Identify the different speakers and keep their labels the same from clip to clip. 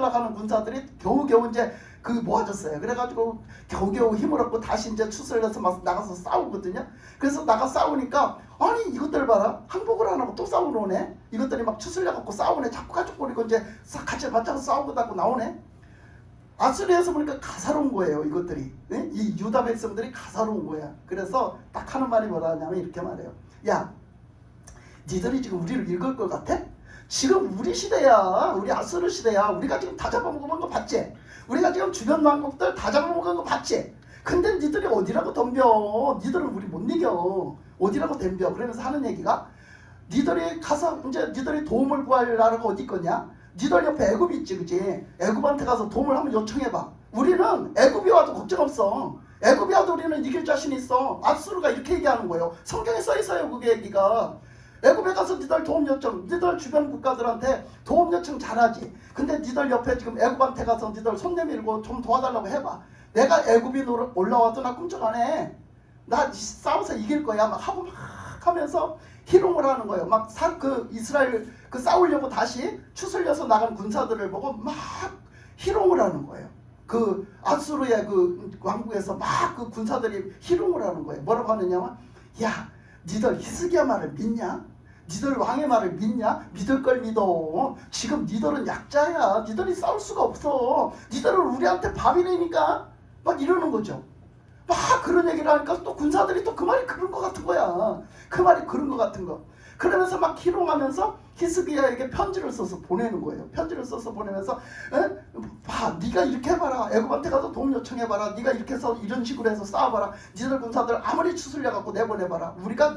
Speaker 1: 추슬러가는 군사들이 겨우겨우 이제 그 모아졌어요. 그래가지고 겨우겨우 힘을 얻고 다시 이제 추슬려서 막 나가서 싸우거든요. 그래서 나가 싸우니까 아니 이것들 봐라, 항복을 안 하고 또 싸우러 오네. 이것들이 막 추슬려갖고 싸우네. 자꾸 가족거리고 이제 같이 맞짱 싸우고 나오네. 아수리에서 보니까 가사로운 거예요. 이것들이. 네? 이 유다 백성들이 가사로운 거야. 그래서 딱 하는 말이 뭐라 하냐면 이렇게 말해요. 야, 니들이 지금 우리를 읽을 것 같아? 지금 우리 시대야. 우리 아수르 시대야. 우리가 지금 다 잡아먹은 거 봤지? 우리가 지금 주변 왕국들 다 잡아먹은 거 봤지? 근데 니들이 어디라고 덤벼? 니들은 우리 못 이겨. 어디라고 덤벼? 그러면서 하는 얘기가, 니들이 가서 이제 니들이 도움을 구할 나라가 어디 있겠냐? 니들 옆에 애굽이 있지, 그치? 애굽한테 가서 도움을 한번 요청해봐. 우리는 애굽이 와도 걱정 없어. 애굽이 와도 우리는 이길 자신 있어. 아수르가 이렇게 얘기하는 거예요. 성경에 써 있어요, 그게 얘기가. 애굽에 가서 니들 도움 요청, 니들 주변 국가들한테 도움 요청 잘하지. 근데 니들 옆에 지금 애굽한테 가서 니들 손 내밀고 좀 도와달라고 해봐. 내가 애굽이 올라와도 나 꿈쩍 안 해. 나 싸워서 이길 거야. 막 하고 막 하면서 희롱을 하는 거예요. 막 그 이스라엘 그 싸우려고 다시 추슬려서 나간 군사들을 보고 막 희롱을 하는 거예요. 그 아수르의 그 왕국에서 막 그 군사들이 희롱을 하는 거예요. 뭐라고 하느냐면, 야, 니들 히스기야 말을 믿냐? 니들 왕의 말을 믿냐? 믿을 걸 믿어. 지금 니들은 약자야. 니들이 싸울 수가 없어. 니들은 우리한테 밥이라니까. 막 이러는 거죠. 막 그런 얘기를 하니까 또 군사들이 또 그 말이 그런 것 같은 거야. 그 말이 그런 것 같은 거. 그러면서 막 희롱하면서 히스기야에게 편지를 써서 보내는 거예요. 편지를 써서 보내면서, 봐, 네가 이렇게 해봐라. 애굽한테 가서 도움 요청해봐라. 네가 이렇게 해서 이런 식으로 해서 싸워봐라. 니들 군사들 아무리 추슬려갖고 내보내봐라. 우리가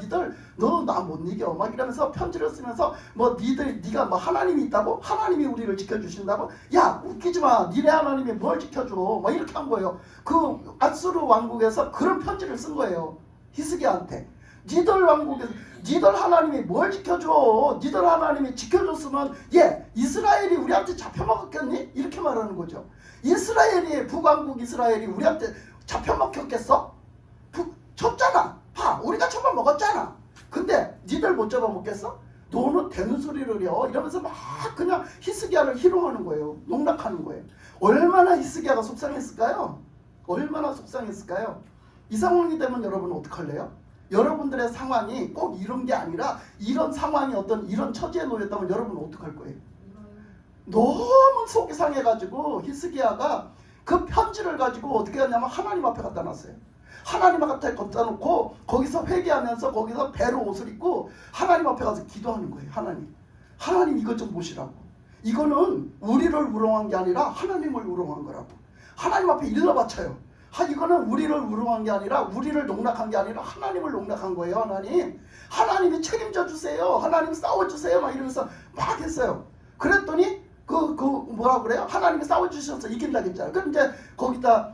Speaker 1: 너 나 못 이겨. 막 이러면서 편지를 쓰면서 뭐 네가 뭐 하나님이 있다고? 하나님이 우리를 지켜주신다고? 야, 웃기지 마. 니네 하나님이 뭘 지켜줘? 막 이렇게 한 거예요. 그 아수르 왕국에서 그런 편지를 쓴 거예요. 히스기야한테. 니들 왕국에서 니들 하나님이 뭘 지켜줘? 니들 하나님이 지켜줬으면 이스라엘이 우리한테 잡혀먹었겠니? 이렇게 말하는 거죠. 북왕국 이스라엘이 우리한테 잡혀먹혔겠어? 졌잖아. 봐, 우리가 잡아먹었잖아. 근데 니들 못 잡아먹겠어? 너는 되는 소리를 해. 이러면서 막 그냥 히스기야를 희롱하는 거예요. 농락하는 거예요. 얼마나 히스기야가 속상했을까요? 얼마나 속상했을까요? 이 상황이 되면 여러분은 어떡할래요? 여러분들의 상황이 꼭 이런 게 아니라 이런 상황이 어떤 이런 처지에 놓였다면 여러분은 어떡할 거예요? 너무 속이 상해가지고 히스기야가 그 편지를 가지고 어떻게 하냐면 하나님 앞에 갖다 놨어요. 하나님 앞에 갖다 놓고 거기서 회개하면서 거기서 배로 옷을 입고 하나님 앞에 가서 기도하는 거예요. 하나님 이것 좀 보시라고. 이거는 우리를 우롱한 게 아니라 하나님을 우롱한 거라고. 하나님 앞에 일러 바쳐요. 이거는 우리를 우롱한 게 아니라 우리를 농락한 게 아니라 하나님을 농락한 거예요. 하나님이 책임져 주세요. 하나님 싸워주세요. 막 이러면서 막 했어요. 그랬더니 뭐라 그래요? 하나님이 싸워주셔서 이긴다 했잖아요. 그럼 이제 거기다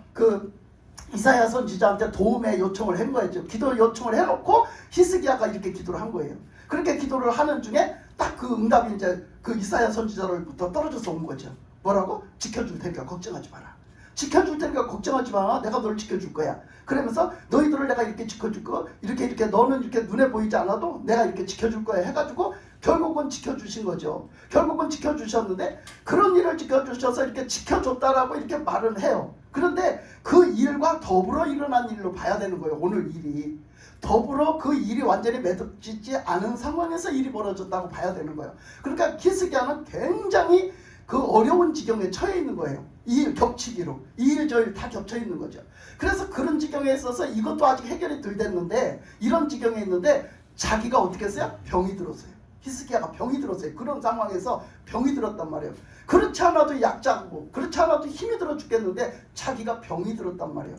Speaker 1: 이사야 선지자한테 도움의 요청을 한 거였죠. 기도 요청을 해놓고 히스기야가 이렇게 기도를 한 거예요. 그렇게 기도를 하는 중에 딱 그 응답이 이제 그 이사야 선지자로부터 떨어져서 온 거죠. 뭐라고? 지켜줄 테니까 걱정하지 마라. 지켜줄 테니까 걱정하지 마. 내가 너를 지켜줄 거야. 그러면서 너희들을 내가 이렇게 지켜줄 거, 이렇게 너는 이렇게 눈에 보이지 않아도 내가 이렇게 지켜줄 거야 해가지고 결국은 지켜주신 거죠. 결국은 지켜주셨는데 그런 일을 지켜주셔서 이렇게 지켜줬다라고 이렇게 말은 해요. 그런데 그 일과 더불어 일어난 일로 봐야 되는 거예요. 오늘 일이. 더불어 그 일이 완전히 매듭짓지 않은 상황에서 일이 벌어졌다고 봐야 되는 거예요. 그러니까 히스기야는 굉장히 그 어려운 지경에 처해 있는 거예요. 이 일 겹치기로. 이 일 저 일 다 겹쳐 있는 거죠. 그래서 그런 지경에 있어서 이것도 아직 해결이 덜 됐는데 이런 지경에 있는데 자기가 어떻게 했어요? 병이 들었어요. 히스기야가 병이 들었어요. 그런 상황에서 병이 들었단 말이에요. 그렇지 않아도 약자고 그렇지 않아도 힘이 들어 죽겠는데 자기가 병이 들었단 말이에요.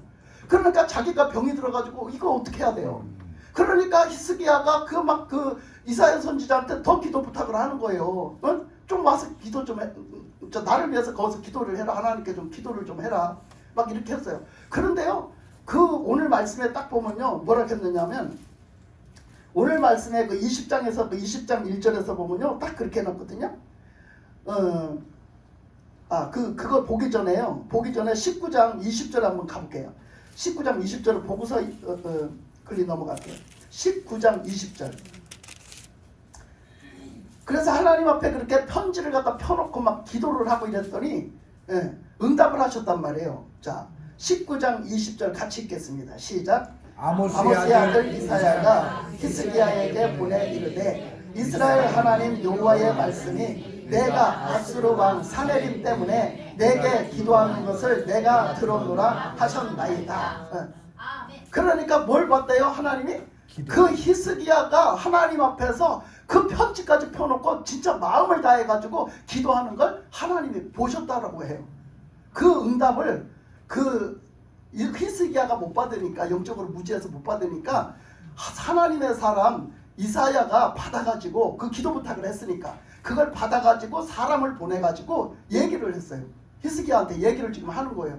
Speaker 1: 그러니까 자기가 병이 들어가지고 이거 어떻게 해야 돼요? 그러니까 히스기야가 이사야 선지자한테 더 기도 부탁을 하는 거예요. 좀 와서 기도 좀 해. 나를 위해서 거기서 기도를 해라. 하나님께 좀 기도를 좀 해라. 막 이렇게 했어요. 그런데요, 오늘 말씀에 딱 보면요, 뭐라 했느냐면, 오늘 말씀에 20장에서 20장 1절에서 보면요, 딱 그렇게 해놨거든요. 그거 보기 전에 19장 20절 한번 가볼게요. 19장 20절을 보고서 글리 넘어갈게요. 19장 20절. 그래서 하나님 앞에 그렇게 편지를 갖다 펴놓고 막 기도를 하고 이랬더니 응답을 하셨단 말이에요. 자, 19장 20절 같이 읽겠습니다. 시작. 아모스의 아들 이사야가 히스기야에게 보내 이르되 이스라엘 하나님 여호와의 말씀이 내가 아수르 왕 사네립 때문에 내게 기도하는 것을 내가 들었노라 하셨나이다. 그러니까 뭘 봤대요? 하나님이 그 히스기야가 하나님 앞에서 그 편지까지 펴놓고 진짜 마음을 다해가지고 기도하는 걸 하나님이 보셨다라고 해요. 그 응답을 그 히스기야가 못 받으니까, 영적으로 무지해서 못 받으니까 하나님의 사람 이사야가 받아가지고, 그 기도 부탁을 했으니까 그걸 받아가지고 사람을 보내가지고 얘기를 했어요. 히스기야한테 얘기를 지금 하는 거예요.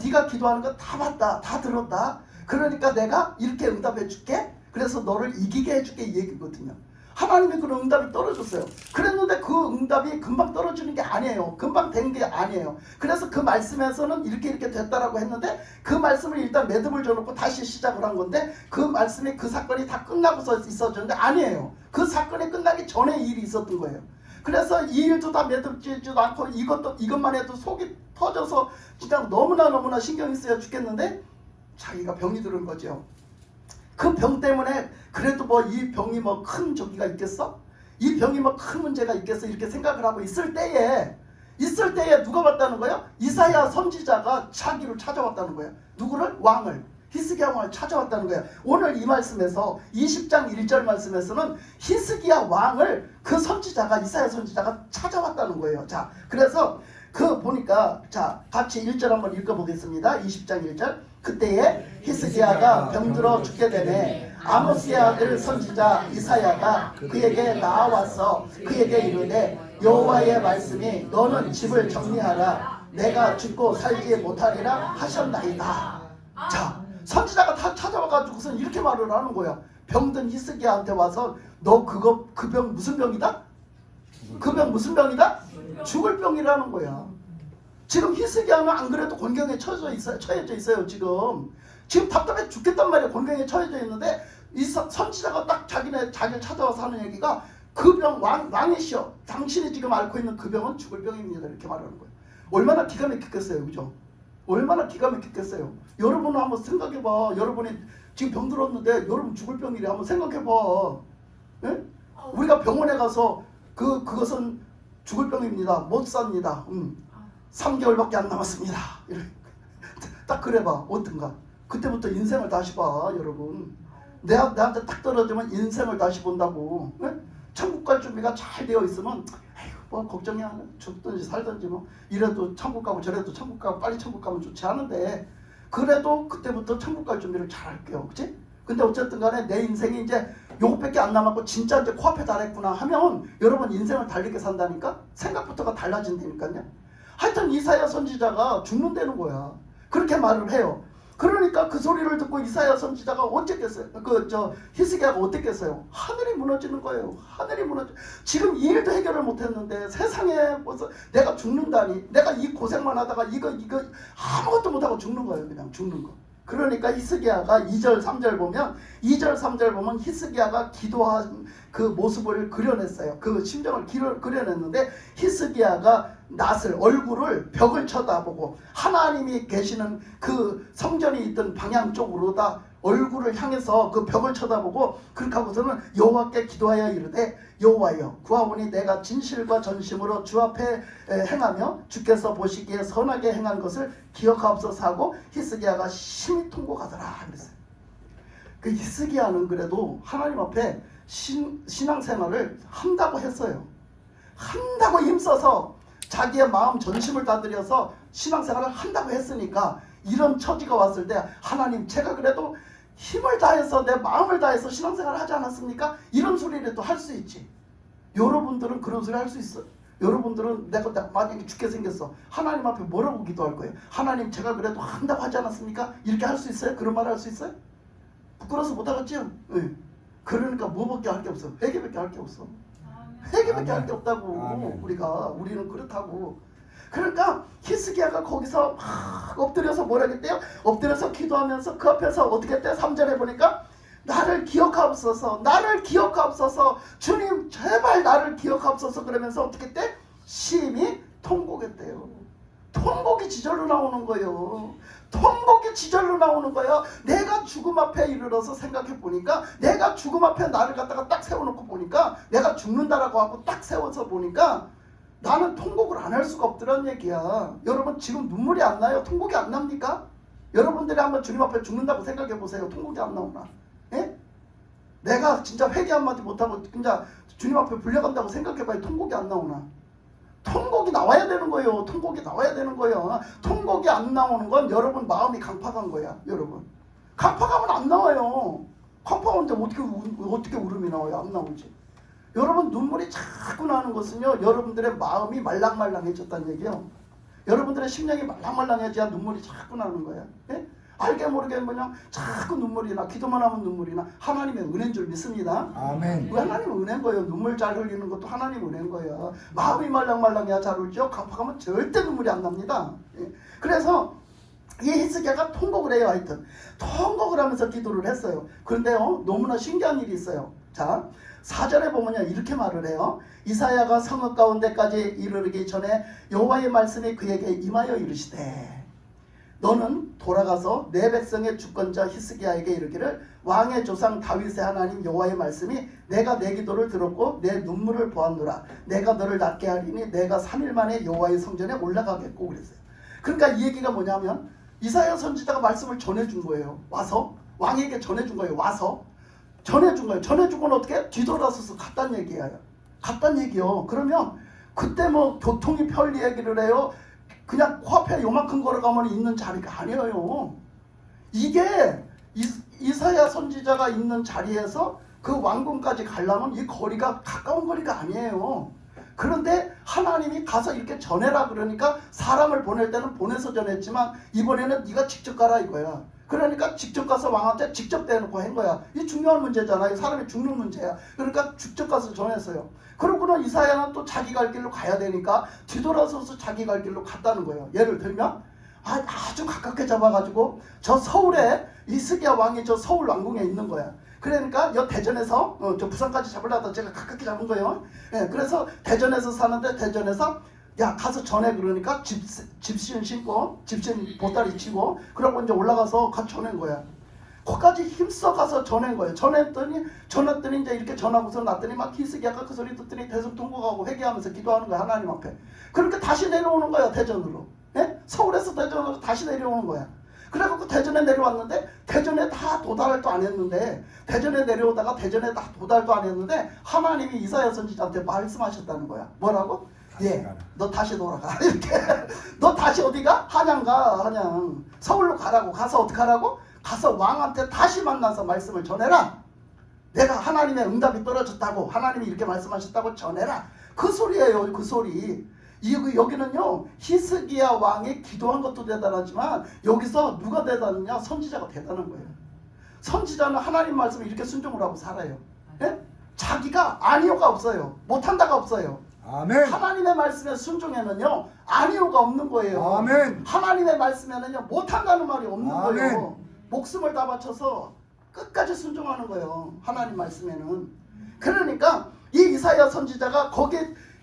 Speaker 1: 네가 기도하는 거 다 봤다, 다 들었다. 그러니까 내가 이렇게 응답해 줄게. 그래서 너를 이기게 해줄게, 이 얘기거든요. 하나님의 그런 응답이 떨어졌어요. 그랬는데 그 응답이 금방 떨어지는 게 아니에요. 금방 된 게 아니에요. 그래서 그 말씀에서는 이렇게 됐다라고 했는데 그 말씀을 일단 매듭을 줘놓고 다시 시작을 한 건데, 그 말씀이 그 사건이 다 끝나고서 있어졌는데 아니에요. 그 사건이 끝나기 전에 일이 있었던 거예요. 그래서 이 일도 다 매듭지지도 않고 이것만 해도 속이 터져서 진짜 너무나 신경이 쓰여 죽겠는데 자기가 병이 들은 거죠. 그 병 때문에 그래도 뭐 이 병이 뭐 큰 저기가 있겠어? 이 병이 뭐 큰 문제가 있겠어? 이렇게 생각을 하고 있을 때에 누가 왔다는 거예요? 이사야 선지자가 자기를 찾아왔다는 거예요. 누구를? 왕을. 히스기야 왕을 찾아왔다는 거예요. 오늘 이 말씀에서 20장 1절 말씀에서는 히스기야 왕을 그 선지자가, 이사야 선지자가 찾아왔다는 거예요. 자, 그래서 그 보니까, 자, 같이 1절 한번 읽어보겠습니다. 20장 1절. 그때에 히스기야가 병들어 죽게 되매 아모스의 아들 선지자 이사야가 그에게 나와서 그에게 이르되 여호와의 말씀이 너는 집을 정리하라, 내가 죽고 살지 못하리라 하셨나이다. 자, 선지자가 다 찾아와가지고선 이렇게 말을 하는 거야. 병든 히스기야한테 와서 너 그 병 무슨 병이다? 그 병 무슨 병이다? 죽을 병이라는 거야. 지금 히스기야는 안 그래도 곤경에 처해져 있어요. 지금 답답해 죽겠단 말이야. 곤경에 처해져 있는데 이 선지자가 딱 자기를 찾아와서 하는 얘기가 그 병 왕이시여, 당신이 지금 앓고 있는 그 병은 죽을 병입니다. 이렇게 말하는 거예요. 얼마나 기가 막히겠어요, 그죠? 얼마나 기가 막히겠어요. 여러분은 한번 생각해봐. 여러분이 지금 병 들었는데 여러분 죽을 병이래. 한번 생각해봐. 예? 우리가 병원에 가서 그것은 죽을 병입니다. 못 삽니다. 3개월밖에 안 남았습니다. 딱 그래봐. 어떤가? 그때부터 인생을 다시 봐, 여러분. 나한테 딱 떨어지면 인생을 다시 본다고. 네? 천국 갈 준비가 잘 되어 있으면 에휴, 뭐 걱정이 안 해. 죽든지 살든지 뭐 이래도 천국 가고 저래도 천국 가고 빨리 천국 가면 좋지 않은데, 그래도 그때부터 천국 갈 준비를 잘 할게요. 그치? 근데 어쨌든 간에 내 인생이 이제 요것밖에 안 남았고 진짜 이제 코앞에 달했구나 하면 여러분 인생을 달리게 산다니까? 생각부터가 달라진다니까요. 하여튼 이사야 선지자가 죽는다는 거야. 그렇게 말을 해요. 그러니까 그 소리를 듣고 이사야 선지자가 어쨌겠어요? 히스기야가 어땠겠어요? 하늘이 무너지는 거예요. 하늘이 무너져. 지금 이 일도 해결을 못했는데 세상에 벌써 내가 죽는다니, 내가 이 고생만 하다가 이거 아무것도 못하고 죽는 거예요. 그냥 죽는 거. 그러니까 히스기야가 2절 3절 보면 히스기야가 기도한 그 모습을 그려냈어요. 그 심정을 그려냈는데 히스기야가 얼굴을 벽을 쳐다보고 하나님이 계시는 그 성전이 있던 방향 쪽으로다 얼굴을 향해서 그 벽을 쳐다보고 그렇게 하고서는 여호와께 기도하여 이르되 여호와여, 구하오니 내가 진실과 전심으로 주 앞에 행하며 주께서 보시기에 선하게 행한 것을 기억하옵소서 하고 히스기야가 심히 통곡하더라 그랬어요. 그 히스기야는 그래도 하나님 앞에 신앙생활을 한다고 했어요. 한다고 힘써서 자기의 마음 전심을 다 들여서 신앙생활을 한다고 했으니까 이런 처지가 왔을 때 하나님, 제가 그래도 힘을 다해서 내 마음을 다해서 신앙생활을 하지 않았습니까? 이런 소리를 또 할 수 있지. 여러분들은 그런 소리 할 수 있어. 여러분들은 내가 만약에 죽게 생겼어. 하나님 앞에 뭐라고 기도할 거예요? 하나님, 제가 그래도 한다고 하지 않았습니까? 이렇게 할 수 있어요? 그런 말 할 수 있어요? 부끄러워서 못하겠죠? 네. 그러니까 뭐밖에 할 게 없어. 회개밖에 할 게 없어. 회개밖에 할 게 없다고. 우리는 그렇다고. 그러니까 히스기야가 거기서 막 엎드려서 뭐라 했대요? 엎드려서 기도하면서 그 앞에서 어떻게 했대요? 3절에 보니까 나를 기억하옵소서, 나를 기억하옵소서, 주님 제발 나를 기억하옵소서. 그러면서 어떻게 했대? 심히 통곡했대요. 통곡이 지절로 나오는 거예요. 통곡이 지절로 나오는 거예요. 내가 죽음 앞에 이르러서 생각해 보니까, 내가 죽음 앞에 나를 갖다가 딱 세워놓고 보니까, 내가 죽는다라고 하고 딱 세워서 보니까 나는 통곡을 안 할 수가 없더란 얘기야. 여러분 지금 눈물이 안 나요? 통곡이 안 납니까? 여러분들이 한번 주님 앞에 죽는다고 생각해 보세요. 통곡이 안 나오나? 예? 내가 진짜 회개 한마디 못하고 진짜 주님 앞에 불려간다고 생각해봐요. 통곡이 안 나오나? 통곡이 나와야 되는 거예요. 통곡이 나와야 되는 거예요. 통곡이 안 나오는 건 여러분 마음이 강팍한 거야. 여러분 강팍하면 안 나와요. 강팍한데 어떻게 울음이 나와요? 안 나오지. 여러분 눈물이 자꾸 나는 것은요, 여러분들의 마음이 말랑말랑해졌다는 얘기예요. 여러분들의 심령이 말랑말랑해져야 눈물이 자꾸 나는 거야. 예? 알게 모르게 그냥 자꾸 눈물이 나. 기도만 하면 눈물이 나. 하나님의 은혜인 줄 믿습니다.
Speaker 2: 아멘.
Speaker 1: 왜 하나님의 은혜인 거예요. 눈물 잘 흘리는 것도 하나님의 은혜인 거예요. 마음이 말랑말랑해야 잘 울죠. 강팍하면 절대 눈물이 안 납니다. 예. 그래서 이 히스기야가 통곡을 해요. 하여튼 통곡을 하면서 기도를 했어요. 그런데요, 너무나 신기한 일이 있어요. 자, 4절에 보면요, 이렇게 말을 해요. 이사야가 성읍 가운데까지 이르기 전에 여호와의 말씀이 그에게 임하여 이르시되, 너는 돌아가서 내 백성의 주권자 히스기야에게 이르기를, 왕의 조상 다윗의 하나님 여호와의 말씀이 내가 내 기도를 들었고 내 눈물을 보았노라. 내가 너를 낫게 하리니 내가 3일 만에 여호와의 성전에 올라가겠고. 그랬어요. 그러니까 이 얘기가 뭐냐면, 이사야 선지자가 말씀을 전해준 거예요. 와서 왕에게 전해준 거예요. 와서 전해준 거예요. 전해준 건 어떻게? 뒤돌아서서 갔단 얘기예요. 갔단 얘기요. 그러면 그때 뭐 교통이 편리 얘기를 해요. 그냥 코앞에 요만큼 걸어가면 있는 자리가 아니에요. 이게 이사야 선지자가 있는 자리에서 그 왕궁까지 가려면 이 거리가 가까운 거리가 아니에요. 그런데 하나님이 가서 이렇게 전해라 그러니까 사람을 보낼 때는 보내서 전했지만 이번에는 네가 직접 가라 이거야. 그러니까 직접 가서 왕한테 직접 대놓고 한 거야. 이 중요한 문제잖아요. 사람이 죽는 문제야. 그러니까 직접 가서 전했어요. 그러고는 이사야는 또 자기 갈 길로 가야 되니까 뒤돌아서서 자기 갈 길로 갔다는 거예요. 예를 들면 아주 가깝게 잡아가지고 저 서울에 히스기야 왕이 저 서울 왕궁에 있는 거야. 그러니까 여 대전에서 저 부산까지 잡으려다 제가 가깝게 잡은 거예요. 예, 그래서 대전에서 사는데 대전에서 야 가서 전해 그러니까 집신 신고 집신 보따리 치고 그러고 이제 올라가서 같이 전한 거야. 거기까지 힘써 가서 전한 거예요. 전했더니 이제 이렇게 전하고서 놨더니 막 히스기야가 그 소리 듣더니 대성통곡하고 회개하면서 기도하는 거야. 하나님 앞에. 그러니까 다시 내려오는 거야. 대전으로. 예? 서울에서 대전으로 다시 내려오는 거야. 그래갖고 대전에 내려왔는데 대전에 다 도달도 안 했는데 대전에 내려오다가 대전에 다 도달도 안 했는데 하나님이 이사야 선지자한테 말씀하셨다는 거야. 뭐라고? 예, 너 다시 돌아가. 이렇게. 너 다시 어디가? 한양 가. 한양. 서울로 가라고. 가서 어떻게 하라고? 가서 왕한테 다시 만나서 말씀을 전해라. 내가 하나님의 응답이 떨어졌다고, 하나님이 이렇게 말씀하셨다고 전해라. 그 소리예요. 그 소리. 여기는요, 히스기야 왕이 기도한 것도 대단하지만 여기서 누가 대단하냐? 선지자가 대단한 거예요. 선지자는 하나님 말씀을 이렇게 순종을 하고 살아요. 예? 자기가 아니요가 없어요. 못한다가 없어요.
Speaker 2: 아멘.
Speaker 1: 하나님의 말씀에 순종에는요, 아니요가 없는 거예요.
Speaker 2: 아멘.
Speaker 1: 하나님의 말씀에는요, 못한다는 말이 없는
Speaker 2: 아멘.
Speaker 1: 거예요. 목숨을 다 바쳐서 끝까지 순종하는 거예요. 하나님 말씀에는. 그러니까 이 이사야 선지자가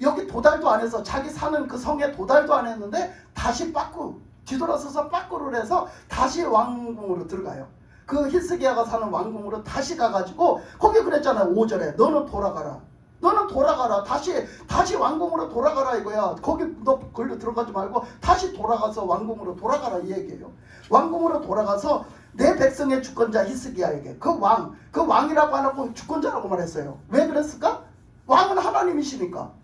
Speaker 1: 여기 도달도 안 해서 자기 사는 그 성에 도달도 안 했는데 다시 뒤돌아서서 빠꾸를 해서 다시 왕궁으로 들어가요. 그 히스기야가 사는 왕궁으로 다시 가가지고 거기 그랬잖아요. 5절에 너는 돌아가라. 너는 돌아가라. 다시 왕궁으로 돌아가라 이거야. 거기 너 걸려 들어가지 말고 다시 돌아가서 왕궁으로 돌아가라 이 얘기예요. 왕궁으로 돌아가서 내 백성의 주권자 히스기야에게 그 왕이라고 안 하고 주권자라고 말했어요. 왜 그랬을까? 왕은 하나님이시니까.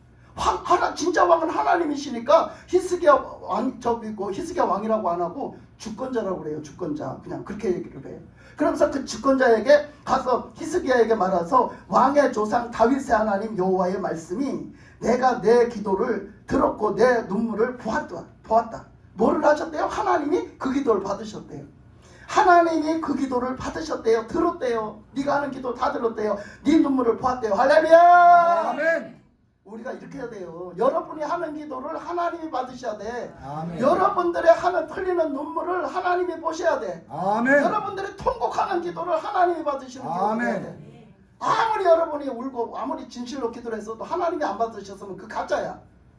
Speaker 1: 진짜 왕은 하나님이시니까 히스기야 왕이라고 안 하고 주권자라고 그래요. 주권자. 그냥 그렇게 얘기를 해요. 그러면서 그 주권자에게 가서 히스기야에게 말해서 왕의 조상 다윗의 하나님 여호와의 말씀이 내가 내 기도를 들었고 내 눈물을 보았다. 뭐를 하셨대요? 하나님이 그 기도를 받으셨대요. 하나님이 그 기도를 받으셨대요. 들었대요. 네가 하는 기도 다 들었대요. 네 눈물을 보았대요. 할렐루야.
Speaker 2: 아멘.
Speaker 1: 우리가 이렇게 해야 돼요. 여러분이 하는 기도를 하나님이 받으셔야 돼.
Speaker 2: 아멘.
Speaker 1: 여러분들의 하는 흘리는 눈물을 하나님이 보셔야 돼.
Speaker 2: 아멘.
Speaker 1: 여러분들이 통곡하는 기도를 하나님이 받으시는 기도가
Speaker 2: 아멘.
Speaker 1: 돼야 돼. 아무리 여러분이 울고 아무리 진실로 기도를 했어도 하나님이 안 받으셨으면 그 가짜야.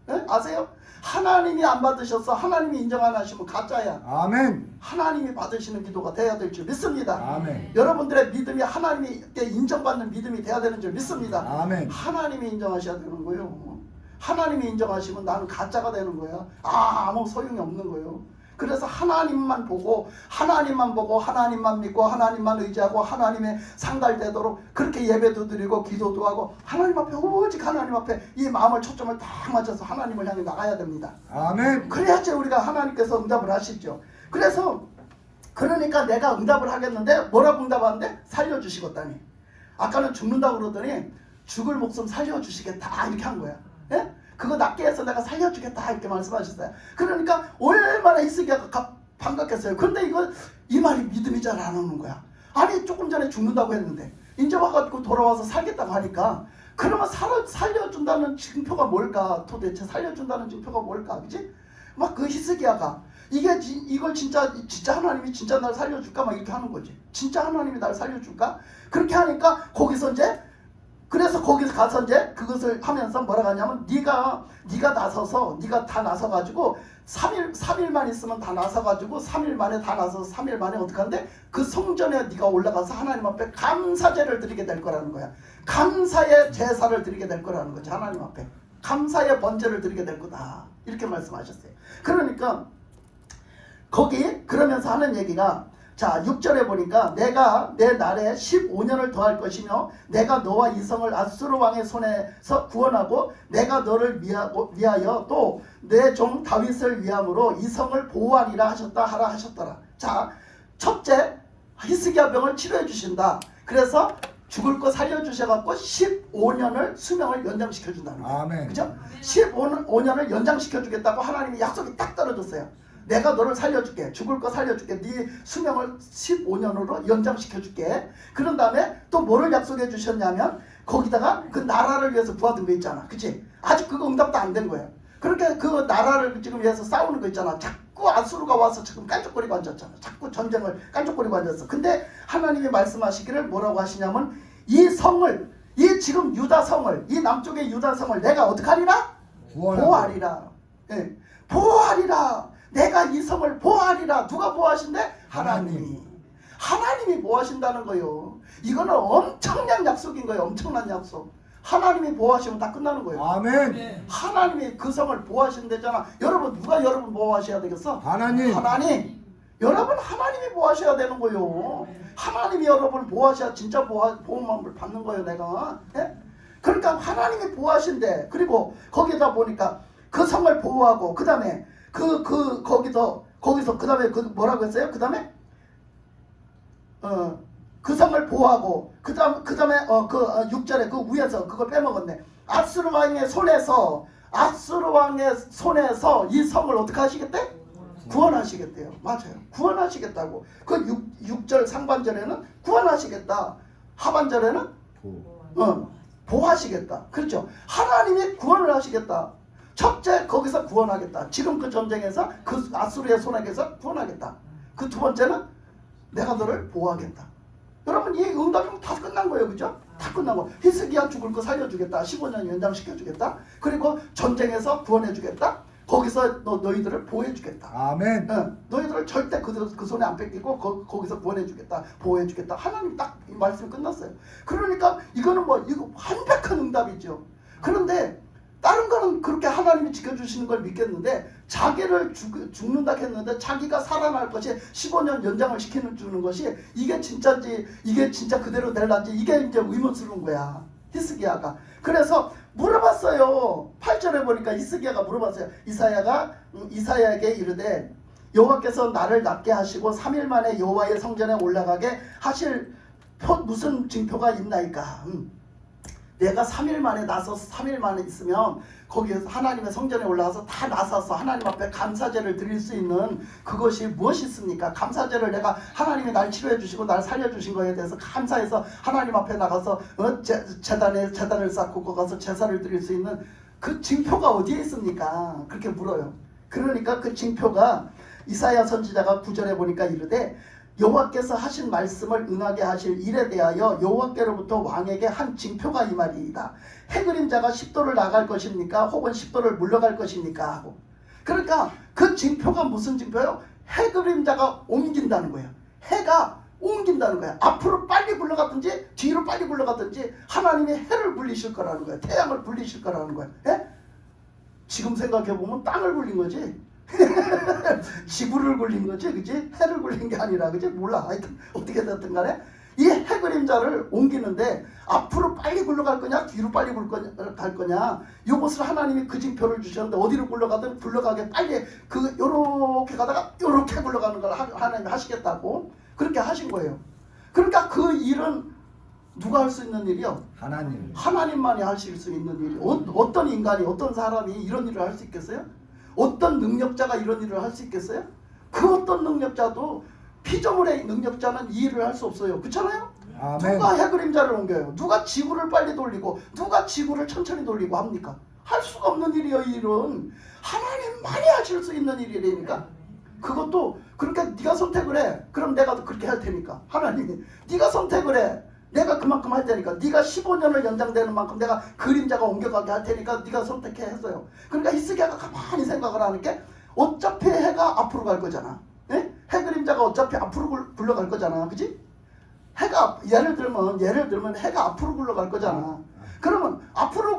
Speaker 1: 예? 아세요? 하나님이 안 받으셔서 하나님이 인정 안 하시면 가짜야.
Speaker 2: 아멘.
Speaker 1: 하나님이 받으시는 기도가 돼야 될 줄 믿습니다.
Speaker 2: 아멘.
Speaker 1: 여러분들의 믿음이 하나님께 인정받는 믿음이 돼야 되는 줄 믿습니다.
Speaker 2: 아멘.
Speaker 1: 하나님이 인정하셔야 되는 거예요. 하나님이 인정하시면 나는 가짜가 되는 거야. 아무 소용이 없는 거예요. 그래서 하나님만 보고 하나님만 믿고 하나님만 의지하고 하나님의 상달되도록 그렇게 예배도 드리고 기도도 하고 하나님 앞에 오직 하나님 앞에 이 마음을 초점을 딱 맞춰서 하나님을 향해 나가야 됩니다.
Speaker 2: 아멘.
Speaker 1: 그래야지 우리가 하나님께서 응답을 하시죠. 그래서 그러니까 내가 응답을 하겠는데 뭐라고 응답하는데 살려주시겠다니. 아까는 죽는다고 그러더니 죽을 목숨 살려주시겠다 이렇게 한 거야. 예? 그거 낫게 해서 내가 살려주겠다 이렇게 말씀하셨어요. 그러니까 얼마나 히스기야가 반갑겠어요. 근데 이 말이 믿음이 잘 안 오는 거야. 아니 조금 전에 죽는다고 했는데 이제 와가지고 돌아와서 살겠다고 하니까 그러면 살려준다는 증표가 뭘까? 도대체 살려준다는 증표가 뭘까? 그치? 막 그 히스기야가 이걸 진짜 하나님이 진짜 날 살려줄까? 막 이렇게 하는 거지. 진짜 하나님이 날 살려줄까? 그렇게 하니까 거기서 이제 그래서 거기서 가서 이제 그것을 하면서 뭐라고 하냐면 네가 나서서 네가 다 나서가지고 3일만 있으면 다 나서가지고 3일 만에 다 나서서 3일 만에 어떻게 하는데 그 성전에 네가 올라가서 하나님 앞에 감사제를 드리게 될 거라는 거야. 감사의 제사를 드리게 될 거라는 거지. 하나님 앞에 감사의 번제를 드리게 될 거다 이렇게 말씀하셨어요. 그러니까 거기 그러면서 하는 얘기가 자 6절에 보니까 내가 내 날에 15년을 더할 것이며 내가 너와 이성을 아수르 왕의 손에서 구원하고 내가 너를 위하여 또 내 종 다윗을 위함으로 이성을 보호하리라 하라 하셨더라. 자 첫째 히스기야 병을 치료해 주신다. 그래서 죽을 거 살려주셔갖고 15년을 수명을 연장시켜 준다는 거예요.
Speaker 2: 아멘.
Speaker 1: 그죠? 15년을 연장시켜 주겠다고 하나님이 약속이 딱 떨어졌어요. 내가 너를 살려줄게. 죽을 거 살려줄게. 네 수명을 15년으로 연장시켜줄게. 그런 다음에 또 뭐를 약속해 주셨냐면 거기다가 그 나라를 위해서 부하던 거 있잖아. 그치? 아직 그거 응답도 안 된 거예요. 그렇게 그 나라를 지금 위해서 싸우는 거 있잖아. 자꾸 아수르가 와서 지금 깐족거리고 앉았잖아. 자꾸 전쟁을 깐족거리고 앉았어. 근데 하나님이 말씀하시기를 뭐라고 하시냐면 이 성을 이 지금 유다성을 이 남쪽의 유다성을 내가 어떻게 하리라? 보호하리라. 예. 보호하리라. 내가 이 성을 보호하리라. 누가 보호하신대? 하나님이 보호하신다는 거예요. 이거는 엄청난 약속인 거예요. 엄청난 약속. 하나님이 보호하시면 다 끝나는 거예요.
Speaker 2: 아멘.
Speaker 1: 하나님이 그 성을 보호하신다잖아. 여러분 누가 여러분 보호하셔야 되겠어?
Speaker 2: 하나님.
Speaker 1: 여러분 하나님이 보호하셔야 되는 거예요. 하나님이 여러분을 보호하셔야 진짜 보호망을 받는 거예요. 내가. 예? 그러니까 하나님이 보호하신대. 그리고 거기다 보니까 그 성을 보호하고 그 다음에 거기서 그 다음에 그 뭐라고 했어요? 그 다음에 그 성을 보호하고 그 다음에 6절에 그 위에서 그걸 빼먹었네. 아수르 왕의 손에서 이 성을 어떻게 하시겠대? 구원하시겠대요. 맞아요. 구원하시겠다고. 그 6절 상반절에는 구원하시겠다. 하반절에는 보호하시겠다. 그렇죠. 하나님이 구원을 하시겠다. 첫째 거기서 구원하겠다. 지금 그 전쟁에서 그 아수르의 손에게서 구원하겠다. 그 두 번째는 내가 너를 보호하겠다. 여러분 이 응답이면 다 끝난 거예요. 그죠? 다 끝난 거. 히스기야 죽을 거 살려주겠다. 15년 연장시켜주겠다. 그리고 전쟁에서 구원해주겠다. 거기서 너희들을 보호해주겠다.
Speaker 2: 아멘.
Speaker 1: 너희들을 절대 그 손에 안 뺏기고 거기서 구원해주겠다. 보호해주겠다. 하나님 딱 이 말씀이 끝났어요. 그러니까 이거는 이거 완벽한 응답이죠. 그런데 다른 거는 그렇게 하나님이 지켜주시는 걸 믿겠는데 자기를 죽는다 했는데 자기가 살아날 것이 15년 연장을 주는 것이 이게 진짜인지 이게 진짜 그대로 될란지 이게 이제 의문스러운 거야. 히스기야가. 그래서 물어봤어요. 8절에 보니까 히스기야가 물어봤어요. 이사야에게 이르되 여호와께서 나를 낫게 하시고 3일 만에 여호와의 성전에 올라가게 하실 무슨 징표가 있나이까? 내가 3일 만에 나서서 3일 만에 있으면 거기에서 하나님의 성전에 올라가서 다 나서서 하나님 앞에 감사제를 드릴 수 있는 그것이 무엇이 있습니까? 감사제를 내가 하나님이 날 치료해 주시고 날 살려 주신 거에 대해서 감사해서 하나님 앞에 나가서 제단을 쌓고 거기 가서 제사를 드릴 수 있는 그 징표가 어디에 있습니까? 그렇게 물어요. 그러니까 그 징표가 이사야 선지자가 9절에 보니까 이르되 여호와께서 하신 말씀을 응하게 하실 일에 대하여 여호와께로부터 왕에게 한 징표가 이 말이이다. 해그림자가 10도를 나갈 것입니까? 혹은 10도를 물러갈 것입니까? 하고. 그러니까 그 징표가 무슨 징표예요? 해그림자가 옮긴다는 거예요. 해가 옮긴다는 거예요. 앞으로 빨리 굴러가든지 뒤로 빨리 굴러가든지 하나님이 해를 굴리실 거라는 거예요. 태양을 굴리실 거라는 거예요. 예? 지금 생각해보면 땅을 굴린 거지. 지구를 굴린 거지, 그지? 해를 굴린 게 아니라, 그지? 몰라. 하여튼 어떻게 됐든 간에 이 해 그림자를 옮기는데 앞으로 빨리 굴러갈 거냐, 뒤로 빨리 갈 거냐, 이것을 하나님이 그 징표를 주셨는데 어디로 굴러가든 굴러가게 빨리 요렇게 가다가 요렇게 굴러가는 걸 하나님이 하시겠다고 그렇게 하신 거예요. 그러니까 그 일은 누가 할 수 있는 일이요?
Speaker 2: 하나님.
Speaker 1: 하나님만이 하실 수 있는 일이. 어떤 인간이, 어떤 사람이 이런 일을 할 수 있겠어요? 어떤 능력자가 이런 일을 할 수 있겠어요? 그 어떤 능력자도 피조물의 능력자는 이 일을 할 수 없어요. 그렇잖아요?
Speaker 2: 아멘.
Speaker 1: 누가 해그림자를 옮겨요? 누가 지구를 빨리 돌리고 누가 지구를 천천히 돌리고 합니까? 할 수가 없는 일이에요. 이 일은 하나님만이 하실 수 있는 일이라니까. 그것도 그러니까 네가 선택을 해. 그럼 내가 그렇게 할 테니까. 하나님이 네가 선택을 해. 내가 그만큼 할 테니까. 네가 15년을 연장되는 만큼 내가 그림자가 옮겨가게 할 테니까 네가 선택해 했어요. 그러니까 히스기야가 가만히 생각을 하는 게 어차피 해가 앞으로 갈 거잖아. 네? 해 그림자가 어차피 앞으로 굴러갈 거잖아. 그지? 해가 예를 들면 해가 앞으로 굴러갈 거잖아. 그러면 앞으로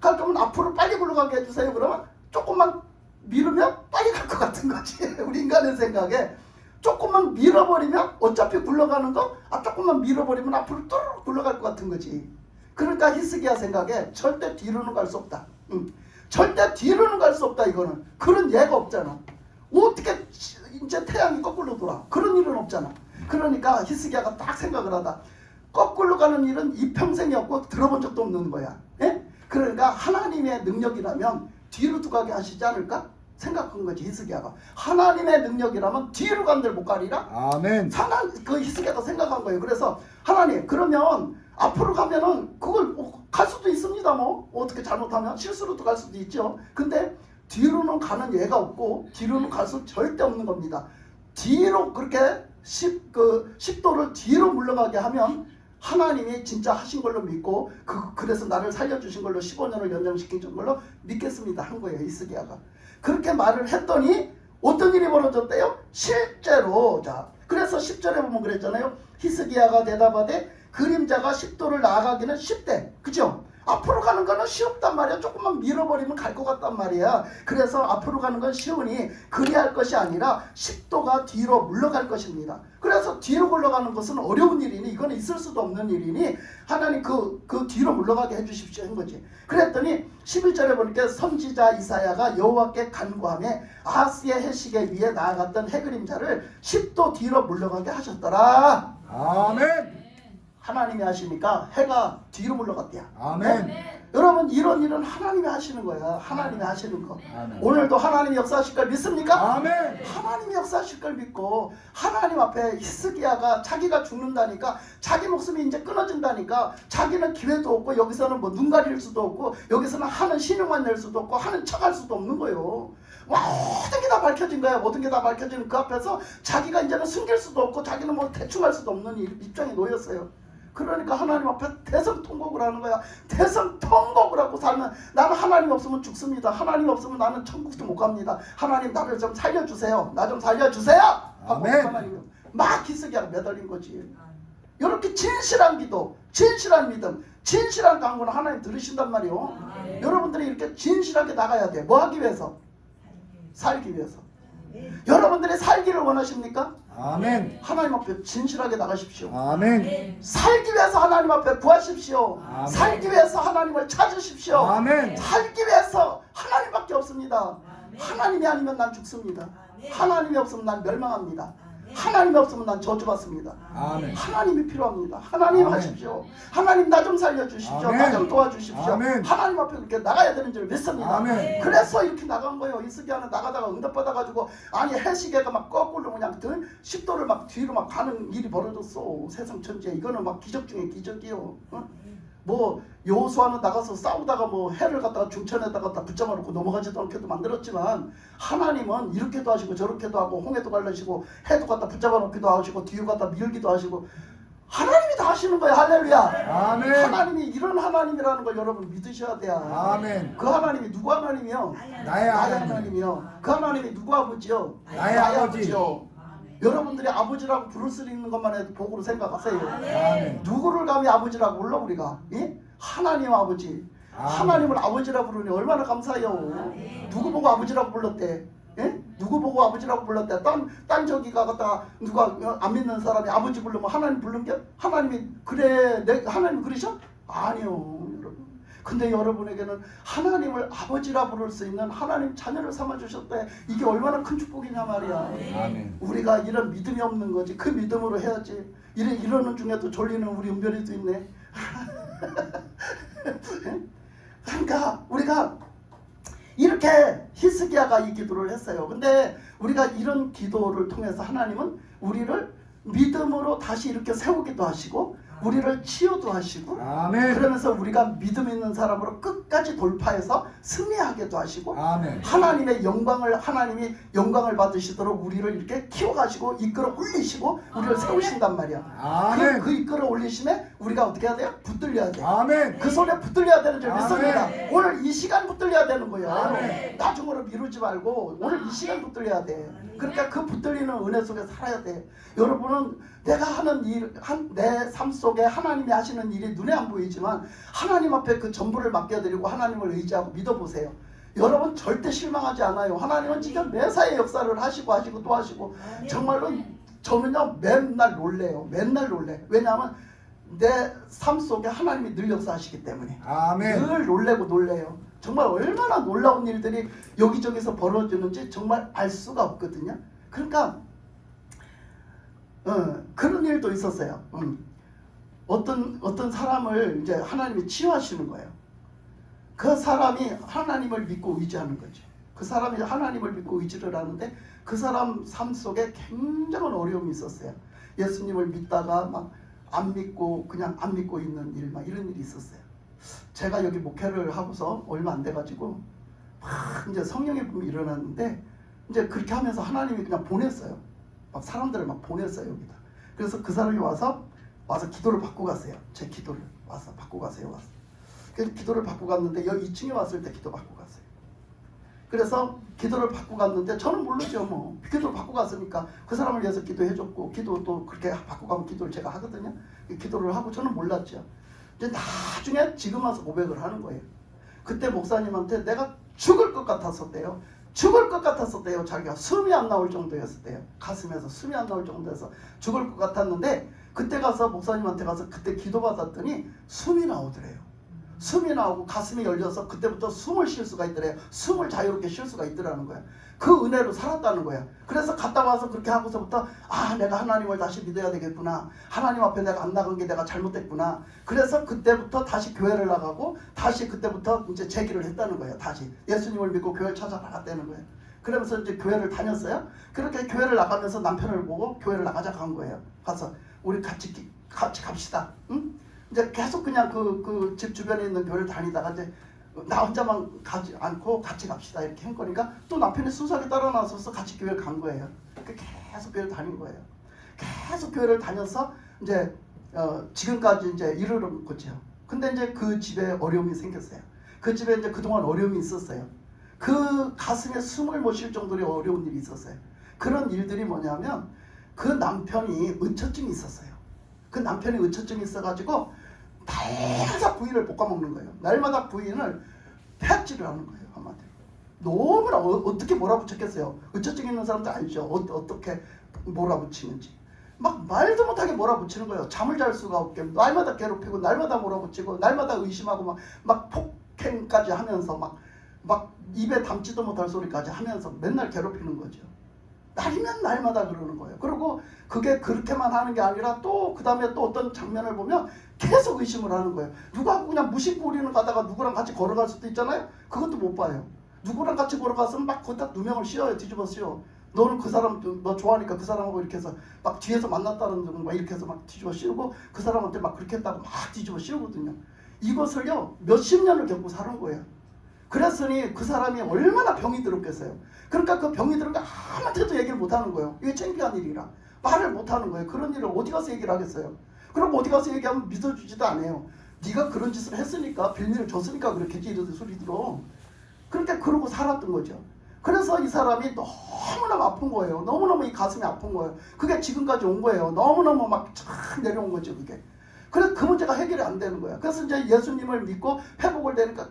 Speaker 1: 갈 거면 앞으로 빨리 굴러가게 해주세요. 그러면 조금만 미루면 빨리 갈 것 같은 거지. 우리 인간의 생각에 조금만 밀어버리면 어차피 굴러가는 거 조금만 밀어버리면 앞으로 뚜루룩 굴러갈 것 같은 거지. 그러니까 히스기야 생각에 절대 뒤로는 갈 수 없다. 절대 뒤로는 갈 수 없다. 이거는 그런 예가 없잖아. 어떻게 이제 태양이 거꾸로 돌아. 그런 일은 없잖아. 그러니까 히스기야가 딱 생각을 하다. 거꾸로 가는 일은 이 평생이 없고 들어본 적도 없는 거야. 예? 그러니까 하나님의 능력이라면 뒤로 가게 하시지 않을까? 생각한 거지. 히스기야가 하나님의 능력이라면 뒤로 간들 못 가리라.
Speaker 2: 아멘.
Speaker 1: 그 히스기야가 생각한 거예요. 그래서 하나님 그러면 앞으로 가면은 그걸 갈 수도 있습니다. 뭐 어떻게 잘못하면 실수로도 갈 수도 있죠. 근데 뒤로는 가는 예가 없고 뒤로는 갈 수 절대 없는 겁니다. 뒤로 그렇게 10도를 뒤로 물러가게 하면 하나님이 진짜 하신 걸로 믿고 그래서 나를 살려주신 걸로 15년을 연장시킨 걸로 믿겠습니다 한 거예요. 히스기야가 그렇게 말을 했더니 어떤 일이 벌어졌대요? 실제로. 자, 그래서 10절에 보면 그랬잖아요. 히스기야가 대답하되 그림자가 10도를 나아가기는 쉽대. 그죠? 앞으로 가는 거는 쉽단 말이야. 조금만 밀어버리면 갈 것 같단 말이야. 그래서 앞으로 가는 건 쉬우니 그리할 것이 아니라 10도가 뒤로 물러갈 것입니다. 그래서 뒤로 물러가는 것은 어려운 일이니 이거는 있을 수도 없는 일이니 하나님 그 뒤로 물러가게 해주십시오 한 거지. 그랬더니 11절에 보니까 선지자 이사야가 여호와께 간구하며 아하스의 해시계 위에 나아갔던 해그림자를 10도 뒤로 물러가게 하셨더라.
Speaker 2: 아멘.
Speaker 1: 하나님이 하시니까 해가 뒤로 물러갔대요.
Speaker 2: 아멘.
Speaker 1: 여러분 이런 일은 하나님이 하시는 거야. 하나님이 하시는 거.
Speaker 2: 아멘.
Speaker 1: 오늘도 하나님이 역사하실 걸 믿습니까?
Speaker 2: 아멘.
Speaker 1: 하나님이 역사하실 걸 믿고 하나님 앞에 히스기야가 자기가 죽는다니까 자기 목숨이 이제 끊어진다니까 자기는 기회도 없고 여기서는 뭐 눈 가릴 수도 없고 여기서는 하는 신용만 낼 수도 없고 하는 척할 수도 없는 거예요. 모든 게 다 밝혀진 거야. 모든 게 다 밝혀지는 그 앞에서 자기가 이제는 숨길 수도 없고 자기는 뭐 대충 할 수도 없는 입장에 놓였어요. 그러니까 하나님 앞에 대성통곡을 하는 거야. 대성통곡을 하고 살면 나는 하나님 없으면 죽습니다. 하나님 없으면 나는 천국도 못 갑니다. 하나님 나를 좀 살려주세요. 나 좀 살려주세요.
Speaker 2: 아멘.
Speaker 1: 하나님 막 히스기야가 매달린 거지. 이렇게 진실한 기도, 진실한 믿음, 진실한 강구는 하나님 들으신단 말이에요. 여러분들이 이렇게 진실하게 나가야 돼. 뭐 하기 위해서? 살기 위해서. 여러분들이 살기를 원하십니까?
Speaker 2: 아멘.
Speaker 1: 하나님 앞에 진실하게 나가십시오.
Speaker 2: 아멘.
Speaker 1: 살기 위해서 하나님 앞에 구하십시오.
Speaker 2: 아멘.
Speaker 1: 살기 위해서 하나님을 찾으십시오.
Speaker 2: 아멘.
Speaker 1: 살기 위해서 하나님밖에 없습니다. 하나님이 아니면 난 죽습니다. 하나님이 없으면 난 멸망합니다. 하나님이 없으면 난 저주받습니다.
Speaker 2: 아멘.
Speaker 1: 하나님이 필요합니다. 하나님
Speaker 2: 아멘.
Speaker 1: 하십시오. 하나님 나 좀 살려주십시오.
Speaker 2: 아멘.
Speaker 1: 나 좀 도와주십시오.
Speaker 2: 아멘.
Speaker 1: 하나님 앞에 그렇게 나가야 되는 줄 믿습니다.
Speaker 2: 아멘.
Speaker 1: 그래서 이렇게 나간 거예요. 이스기야는 나가다가 응답받아가지고 아니 해시계가 막 거꾸로 그냥 10도를 막 뒤로 막 가는 일이 벌어졌어. 세상 천지에 이거는 막 기적 중에 기적이요. 어? 뭐 여호수아는 나가서 싸우다가 뭐 해를 갖다가 중천에다가 다 붙잡아 놓고 넘어가지도 않게도 만들었지만 하나님은 이렇게도 하시고 저렇게도 하고 홍해도 갈라시고 해도 갖다 붙잡아 놓기도 하시고 뒤로 갖다 밀기도 하시고 하나님이 다 하시는 거예요. 할렐루야.
Speaker 2: 아멘.
Speaker 1: 하나님이 이런 하나님이라는 걸 여러분 믿으셔야 돼요.
Speaker 2: 아멘.
Speaker 1: 그 하나님이 누구 하나님이요?
Speaker 2: 나의 하나님.
Speaker 1: 하나님이요. 그 하나님이 누구 아버지요?
Speaker 2: 나의 아버지.
Speaker 1: 아버지요. 여러분들이 아버지라고 부를 수 있는 것만 해도 복으로 생각하세요.
Speaker 2: 아멘.
Speaker 1: 누구를 감히 아버지라고 불러 우리가? 예? 하나님 아버지.
Speaker 2: 아멘.
Speaker 1: 하나님을 아버지라고 부르니 얼마나 감사해요. 누구 보고 아버지라고 불렀대? 예? 누구 보고 아버지라고 불렀대? 딴 저기가 갖다가 누가 안 믿는 사람이 아버지 부르면 하나님 부른 게? 하나님이 그래 하나님 그러셔? 아니요. 여러분. 근데 여러분에게는 하나님을 아버지라 부를 수 있는 하나님 자녀를 삼아주셨대. 이게 얼마나 큰 축복이냐 말이야.
Speaker 2: 아멘.
Speaker 1: 우리가 이런 믿음이 없는 거지. 그 믿음으로 해야지. 이러는 중에도 졸리는 우리 은별이도 있네. 그러니까 우리가 이렇게 히스기야가 이 기도를 했어요. 근데 우리가 이런 기도를 통해서 하나님은 우리를 믿음으로 다시 이렇게 세우기도 하시고 우리를 치유도 하시고
Speaker 2: 아멘.
Speaker 1: 그러면서 우리가 믿음 있는 사람으로 끝까지 돌파해서 승리하게도 하시고
Speaker 2: 아멘.
Speaker 1: 하나님이 영광을 받으시도록 우리를 이렇게 키워가시고 이끌어 올리시고 우리를 세우신단 말이야.
Speaker 2: 아멘.
Speaker 1: 그 이끌어 올리심에 우리가 어떻게 해야 돼요? 붙들려야 돼요.
Speaker 2: 아멘.
Speaker 1: 그 손에 붙들려야 되는 줄
Speaker 2: 아멘.
Speaker 1: 믿습니다. 오늘 이 시간 붙들려야 되는 거예요.
Speaker 2: 아멘.
Speaker 1: 나중으로 미루지 말고 오늘 이 시간 붙들려야 돼. 그러니까 그 붙들리는 은혜 속에 살아야 돼. 여러분은 내가 하는 일, 내 삶 속에 하나님이 하시는 일이 눈에 안 보이지만 하나님 앞에 그 전부를 맡겨드리고 하나님을 의지하고 믿어보세요. 여러분 절대 실망하지 않아요. 하나님은 지금 매사에 역사를 하시고 또 하시고 정말로 저는요 맨날 놀래요. 맨날 놀래. 왜냐하면 내 삶 속에 하나님이 늘 역사하시기 때문에
Speaker 2: 아멘.
Speaker 1: 늘 놀래요. 정말 얼마나 놀라운 일들이 여기저기서 벌어지는지 정말 알 수가 없거든요. 그러니까 그런 일도 있었어요. 어떤 사람을 이제 하나님이 치유하시는 거예요. 그 사람이 하나님을 믿고 의지하는 거죠. 그 사람이 하나님을 믿고 의지를 하는데 그 사람 삶 속에 굉장한 어려움이 있었어요. 예수님을 믿다가 막 안 믿고 그냥 안 믿고 있는 일, 막 이런 일이 있었어요. 제가 여기 목회를 하고서 얼마 안 돼가지고 막 이제 성령의 분이 일어났는데 이제 그렇게 하면서 하나님이 그냥 보냈어요. 막 사람들을 막 보냈어요 여기다. 그래서 그 사람이 와서 기도를 받고 갔어요. 제 기도를 와서 받고 가세요. 와서. 그래서 기도를 받고 갔는데 여기 2층에 왔을 때 기도 받고 갔어요. 그래서 기도를 받고 갔는데 저는 모르죠. 뭐 기도를 받고 갔으니까 그 사람을 위해서 기도해줬고 기도 또 그렇게 받고 가면 기도를 제가 하거든요. 기도를 하고 저는 몰랐죠. 이제 나중에 지금 와서 고백을 하는 거예요. 그때 목사님한테 내가 죽을 것 같았었대요. 죽을 것 같았었대요. 자기가 숨이 안 나올 정도였었대요. 가슴에서 숨이 안 나올 정도여서 죽을 것 같았는데 그때 가서 목사님한테 가서 그때 기도받았더니 숨이 나오더래요. 숨이 나오고 가슴이 열려서 그때부터 숨을 쉴 수가 있더래요. 숨을 자유롭게 쉴 수가 있더라는 거야. 그 은혜로 살았다는 거야. 그래서 갔다 와서 그렇게 하고서부터 내가 하나님을 다시 믿어야 되겠구나. 하나님 앞에 내가 안 나간 게 내가 잘못됐구나. 그래서 그때부터 다시 교회를 나가고 다시 그때부터 이제 재기를 했다는 거예요. 다시 예수님을 믿고 교회를 찾아나갔다는 거예요. 그러면서 이제 교회를 다녔어요. 그렇게 교회를 나가면서 남편을 보고 교회를 나가자 간 거예요. 가서 우리 같이 갑시다. 응? 이제 계속 그냥 그 집 주변에 있는 교회를 다니다가 이제 나 혼자만 가지 않고 같이 갑시다 이렇게 한 거니까 또 남편이 순수하게 따라 나서서 같이 교회를 간 거예요. 계속 교회를 다닌 거예요. 계속 교회를 다녀서 이제 지금까지 이제 이르는 거죠. 근데 이제 그 집에 어려움이 생겼어요. 그 집에 이제 그동안 어려움이 있었어요. 그 가슴에 숨을 못 쉴 정도의 어려운 일이 있었어요. 그런 일들이 뭐냐면 그 남편이 의처증이 있었어요. 그 남편이 의처증이 있어가지고 날마다 부인을 볶아먹는 거예요. 날마다 부인을 폐악질을 하는 거예요. 한마디로. 너무나 어떻게 몰아붙였겠어요. 의처증 있는 사람들 알죠. 어떻게 몰아붙이는지. 막 말도 못하게 몰아붙이는 거예요. 잠을 잘 수가 없게 날마다 괴롭히고 날마다 몰아붙이고 날마다 의심하고 막 폭행까지 하면서 막 입에 담지도 못할 소리까지 하면서 맨날 괴롭히는 거죠. 날이면 날마다 그러는 거예요. 그리고 그게 그렇게만 하는 게 아니라 또 그 다음에 또 어떤 장면을 보면 계속 의심을 하는 거예요. 누가 그냥 무심코 우리는 가다가 누구랑 같이 걸어갈 수도 있잖아요. 그것도 못 봐요. 누구랑 같이 걸어가서 막 거기다 누명을 씌워요. 뒤집어 씌워. 너는 그 사람 너 좋아하니까 그 사람하고 이렇게 해서 막 뒤에서 만났다는 등 막 이렇게 해서 막 뒤집어 씌우고 그 사람한테 막 그렇게 했다고 막 뒤집어 씌우거든요. 이것을요 몇십 년을 겪고 사는 거예요. 그랬으니 그 사람이 얼마나 병이 들었겠어요. 그러니까 그 병이 들은 거 아무한테도 얘기를 못 하는 거예요. 이게 창피한 일이라 말을 못 하는 거예요. 그런 일을 어디 가서 얘기를 하겠어요. 그럼 어디 가서 얘기하면 믿어주지도 않아요. 네가 그런 짓을 했으니까 빌미를 줬으니까 그렇겠지 이런 소리 들어. 그렇게 그러고 살았던 거죠. 그래서 이 사람이 너무너무 아픈 거예요. 너무너무 이 가슴이 아픈 거예요. 그게 지금까지 온 거예요. 너무너무 막 쫙 내려온 거죠 그게. 그래서 그 문제가 해결이 안 되는 거야. 그래서 이제 예수님을 믿고 회복을 되니까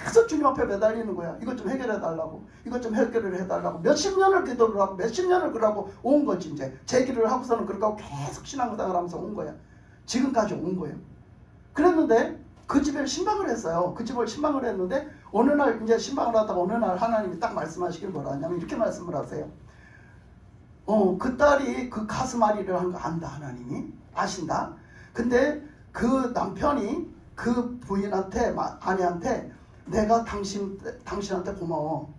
Speaker 1: 계속 주님 앞에 매달리는 거야. 이것 좀 해결해 달라고. 이것 좀 해결을 해달라고. 몇십 년을 기도를 하고 몇십 년을 그러고 온 거지 이제. 제기를 하고서는 그렇게 계속 신앙생활을 하면서 온 거야. 지금까지 온 거예요. 그랬는데 그 집에 신방을 했어요. 그 집을 신방을 했는데 어느 날 이제 신방을 하다가 어느 날 하나님이 딱 말씀하시길 뭐라 하냐면 이렇게 말씀을 하세요. 그 딸이 그 가슴앓이를 한 거 안다 하나님이 아신다. 근데 그 남편이 그 부인한테 아내한테 내가 당신한테 고마워.